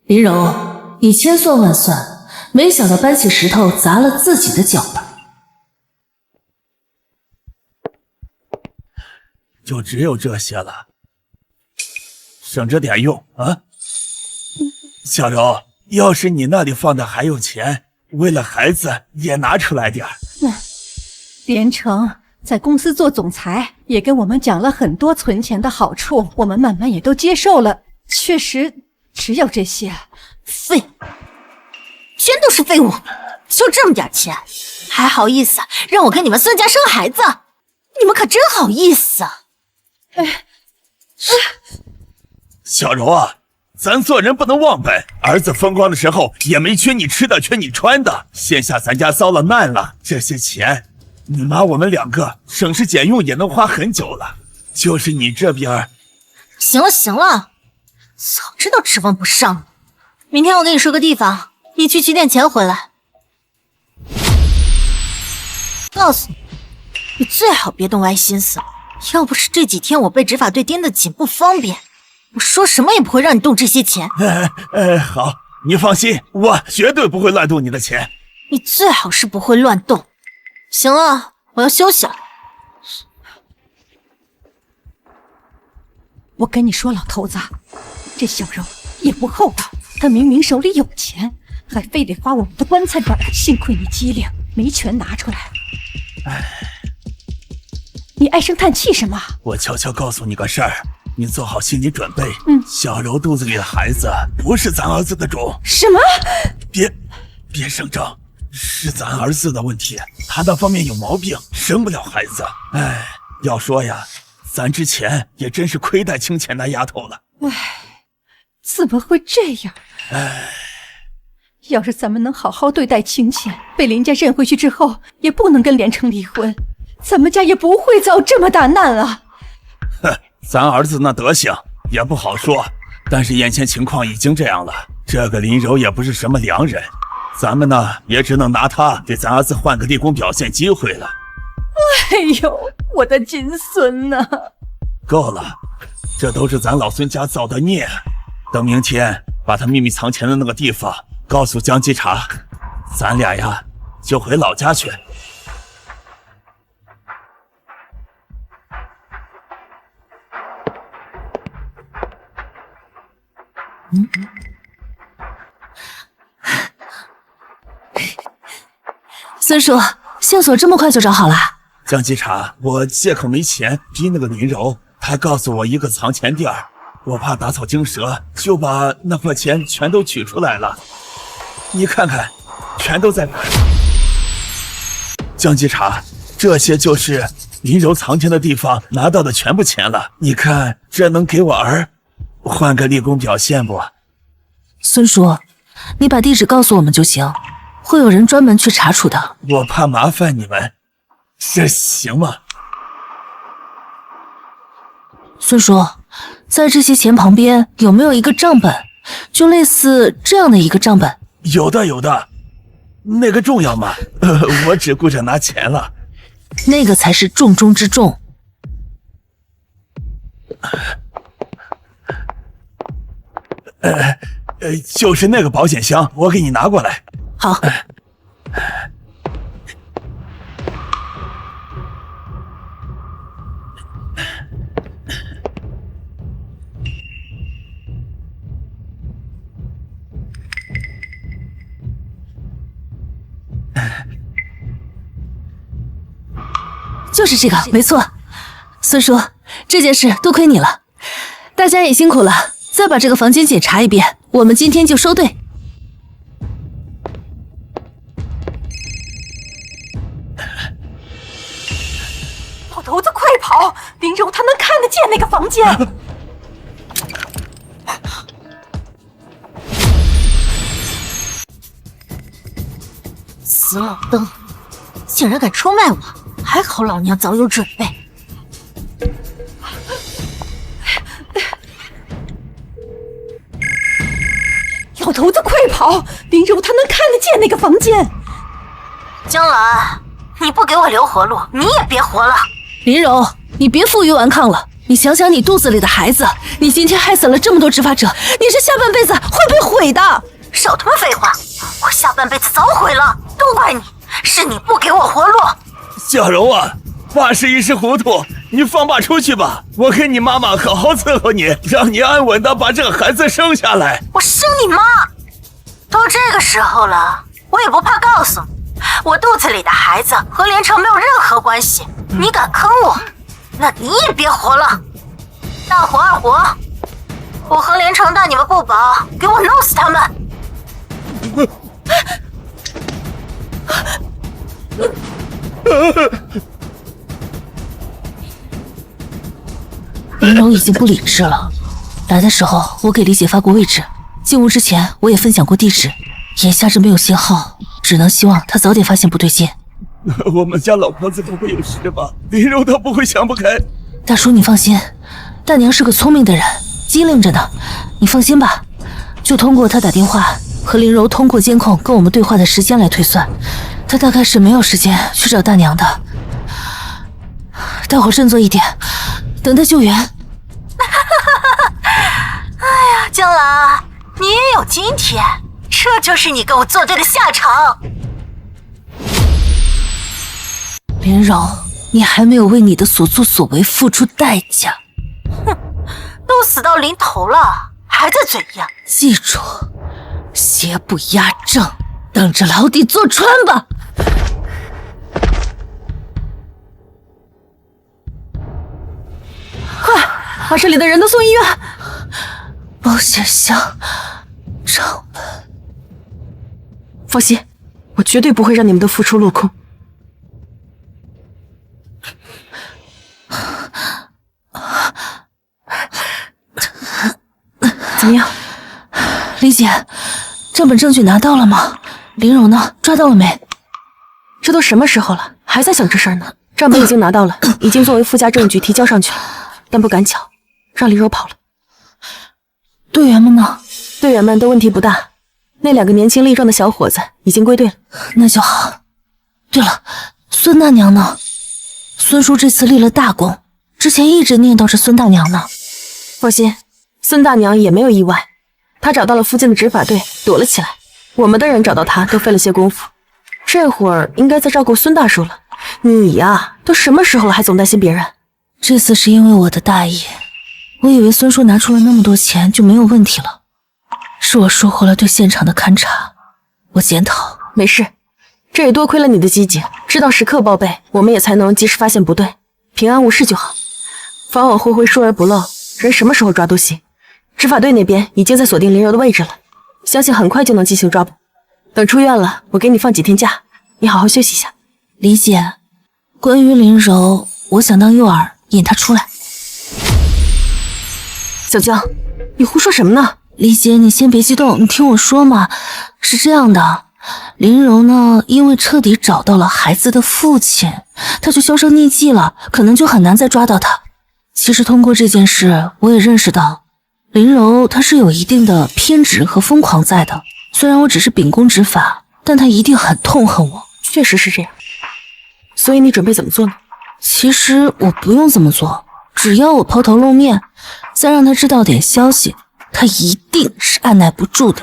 林柔，你千算万算，没想到搬起石头砸了自己的脚吧？就只有这些了，省着点用啊。小柔，要是你那里放的还有钱，为了孩子也拿出来点儿。连城在公司做总裁，也跟我们讲了很多存钱的好处，我们慢慢也都接受了。确实，只有这些。废物，全都是废物！就这么点钱，还好意思让我跟你们孙家生孩子？你们可真好意思啊！小柔啊，咱做人不能忘本，儿子风光的时候也没缺你吃的缺你穿的，现下咱家遭了难了，这些钱你妈我们两个省吃俭用也能花很久了，就是你这边……行了行了，早知道指望不上了。明天我给你说个地方，你去取点钱回来。告诉你，你最好别动歪心思，要不是这几天我被执法队盯得紧不方便，我说什么也不会让你动这些钱。好，你放心，我绝对不会乱动你的钱。你最好是不会乱动。行了，我要休息了。我跟你说，老头子，这小柔也不厚道，他明明手里有钱，还非得花我们的棺材本，幸亏你机灵，没全拿出来。你唉声叹气什么？我悄悄告诉你个事儿，你做好心理准备。小柔肚子里的孩子不是咱儿子的种。什么？别声张，是咱儿子的问题，他那方面有毛病，生不了孩子。要说呀，咱之前也真是亏待清浅那丫头了。怎么会这样？要是咱们能好好对待清浅，被林家认回去之后，也不能跟连城离婚，咱们家也不会遭这么大难啊！咱儿子那德行也不好说，但是眼前情况已经这样了，这个林柔也不是什么良人，咱们呢也只能拿他给咱儿子换个立功表现机会了。哎呦，我的金孙呐！够了，这都是咱老孙家造的孽。等明天把他秘密藏钱的那个地方告诉江稽查，咱俩呀就回老家去。孙叔，线索这么快就找好了？江稽查，我借口没钱逼那个林柔，他告诉我一个藏钱地儿，我怕打草惊蛇，就把那份钱全都取出来了。你看看，全都在哪儿？江稽查，这些就是林柔藏钱的地方拿到的全部钱了。你看，这能给我儿换个立功表现不？孙叔，你把地址告诉我们就行，会有人专门去查处的。我怕麻烦你们，这行吗？孙叔，在这些钱旁边有没有一个账本，就类似这样的一个账本？有的，有的。那个重要吗？我只顾着拿钱了。那个才是重中之重。就是那个保险箱，我给你拿过来。好。就是这个，没错。孙叔，这件事多亏你了，大家也辛苦了。再把这个房间检查一遍，我们今天就收队。老头子，快跑！林柔他能看得见那个房间。死老登，竟然敢出卖我！还好老娘早有准备。老头子，快跑！林柔他能看得见那个房间。江兰，你不给我留活路，你也别活了。林柔，你别负隅顽抗了。你想想你肚子里的孩子，你今天害死了这么多执法者，你这下半辈子会被毁的。少他妈废话，我下半辈子早毁了，都怪你，是你不给我活路。小柔啊，爸是一时糊涂，你放爸出去吧，我跟你妈妈好好伺候你，让你安稳的把这个孩子生下来。我生你妈！都这个时候了，我也不怕告诉你，我肚子里的孩子和连城没有任何关系。你敢坑我，那你也别活了。大活二活，我和连城待你们不薄，给我弄死他们！林柔已经不理智了。来的时候我给李姐发过位置，进屋之前我也分享过地址，眼下这没有信号，只能希望她早点发现不对劲。我们家老婆子不会有事吧？林柔她不会想不开。大叔你放心，大娘是个聪明的人，机灵着呢，你放心吧。就通过她打电话和林柔通过监控跟我们对话的时间来推算，她大概是没有时间去找大娘的。待会儿振作一点，等待救援。哎呀，江兰，你也有今天，这就是你跟我作对的下场。林柔，你还没有为你的所作所为付出代价。哼，都死到临头了，还在嘴硬。记住，邪不压正，等着牢底坐穿吧。快，把这里的人都送医院。保险箱，账本。放心，我绝对不会让你们的付出落空。怎么样，李姐？账本证据拿到了吗？林柔呢？抓到了没？这都什么时候了，还在想这事儿呢？账本已经拿到了，已经作为附加证据提交上去了，但不赶巧，让林柔跑了。队员们呢？队员们都问题不大，那2个年轻力壮的小伙子已经归队了。那就好。对了，孙大娘呢？孙叔这次立了大功，之前一直念叨着孙大娘呢。放心，孙大娘也没有意外，她找到了附近的执法队，躲了起来。我们的人找到她都费了些功夫，这会儿应该在照顾孙大叔了。你呀，都什么时候了，还总担心别人？这次是因为我的大意，我以为孙叔拿出了那么多钱就没有问题了，是我疏忽了对现场的勘察，我检讨。没事，这也多亏了你的积极，知道时刻报备，我们也才能及时发现不对，平安无事就好。法网恢恢，疏而不漏，人什么时候抓都行。执法队那边已经在锁定林柔的位置了，相信很快就能进行抓捕。等出院了，我给你放几天假，你好好休息一下。李姐，关于林柔，我想当诱饵引她出来。小江，你胡说什么呢？李姐，你先别激动，你听我说嘛。是这样的，林柔呢，因为彻底找到了孩子的父亲，她就销声匿迹了，可能就很难再抓到她。其实通过这件事，我也认识到林柔她是有一定的偏执和疯狂在的。虽然我只是秉公执法，但她一定很痛恨我。确实是这样。所以你准备怎么做呢？其实我不用怎么做，只要我抛头露面，再让她知道点消息，她一定是按耐不住的。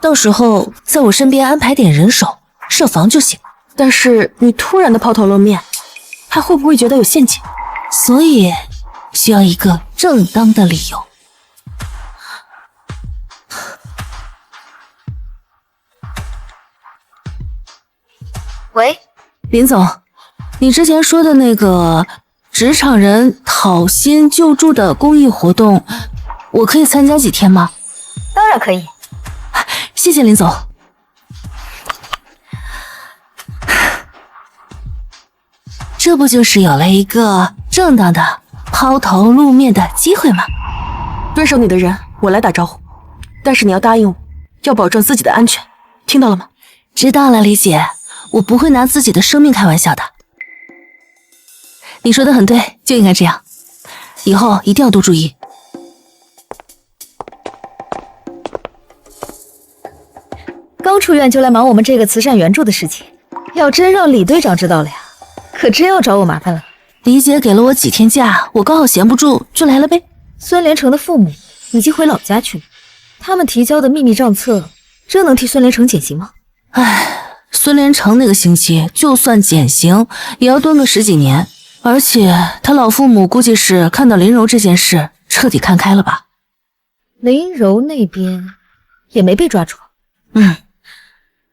到时候在我身边安排点人手，设防就行。但是你突然的抛头露面，他会不会觉得有陷阱？所以需要一个正当的理由。喂，林总，你之前说的那个职场人讨薪救助的公益活动，我可以参加几天吗？当然可以。谢谢林总。这不就是有了一个正当的抛头露面的机会吗？蹲守你的人，我来打招呼。但是你要答应我，要保证自己的安全，听到了吗？知道了，李姐，我不会拿自己的生命开玩笑的。你说的很对，就应该这样，以后一定要多注意。刚出院就来忙我们这个慈善援助的事情，要真让李队长知道了呀，可真要找我麻烦了。李姐给了我几天假，我刚好闲不住，就来了呗。孙连成的父母已经回老家去了，他们提交的秘密账册，真能替孙连成减刑吗？唉，孙连成那个刑期，就算减刑，也要蹲个10几年。而且他老父母估计是看到林柔这件事，彻底看开了吧。林柔那边也没被抓住。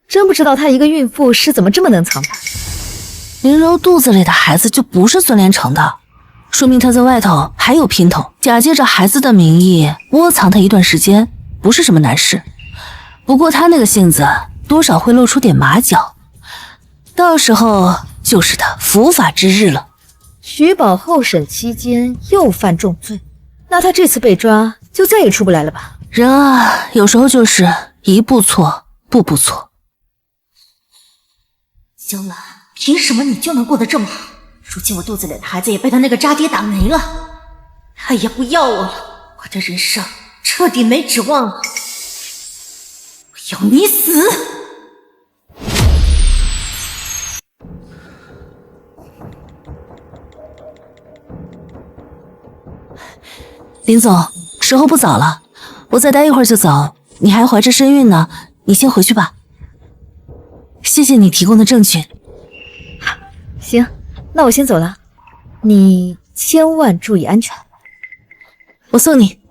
真不知道她一个孕妇是怎么这么能藏的。林柔肚子里的孩子就不是孙连成的，说明她在外头还有姘头，假借着孩子的名义窝藏她一段时间，不是什么难事。不过她那个性子，多少会露出点马脚，到时候就是她伏法之日了。徐宝候审期间又犯重罪，那他这次被抓就再也出不来了吧？人啊，有时候就是一步错，步步错。江兰，凭什么你就能过得这么好？如今我肚子里的孩子也被他那个渣爹打没了，他也不要我了，我的人生彻底没指望了。我要你死！林总，时候不早了，我再待一会儿就走。你还怀着身孕呢，你先回去吧。谢谢你提供的证据。行，那我先走了，你千万注意安全。我送你。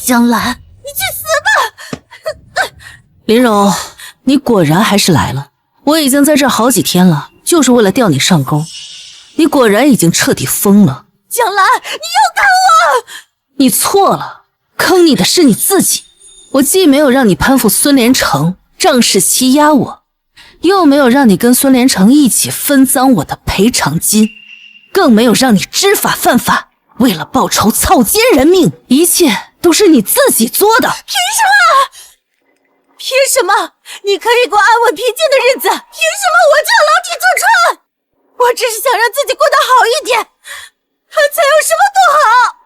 江兰，你去死吧！林柔，你果然还是来了。我已经在这儿好几天了，就是为了调你上钩。你果然已经彻底疯了。江兰，你又坑我！你错了，坑你的是你自己。我既没有让你攀附孙连成，仗势欺压我，又没有让你跟孙连成一起分赃我的赔偿金，更没有让你知法犯法，为了报仇草菅人命，一切都是你自己做的。凭什么？凭什么你可以过安稳平静的日子？凭什么我就要牢底坐穿？我只是想让自己过得好一点，贪财有什么不好？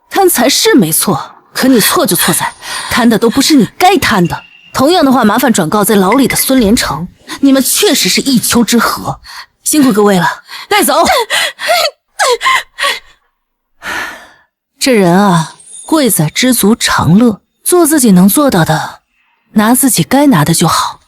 贪财是没错，可你错就错在贪的都不是你该贪的。同样的话，麻烦转告在牢里的孙连成，你们确实是一丘之貉。辛苦各位了，带走。这人啊，贵在知足常乐，做自己能做到的，拿自己该拿的就好。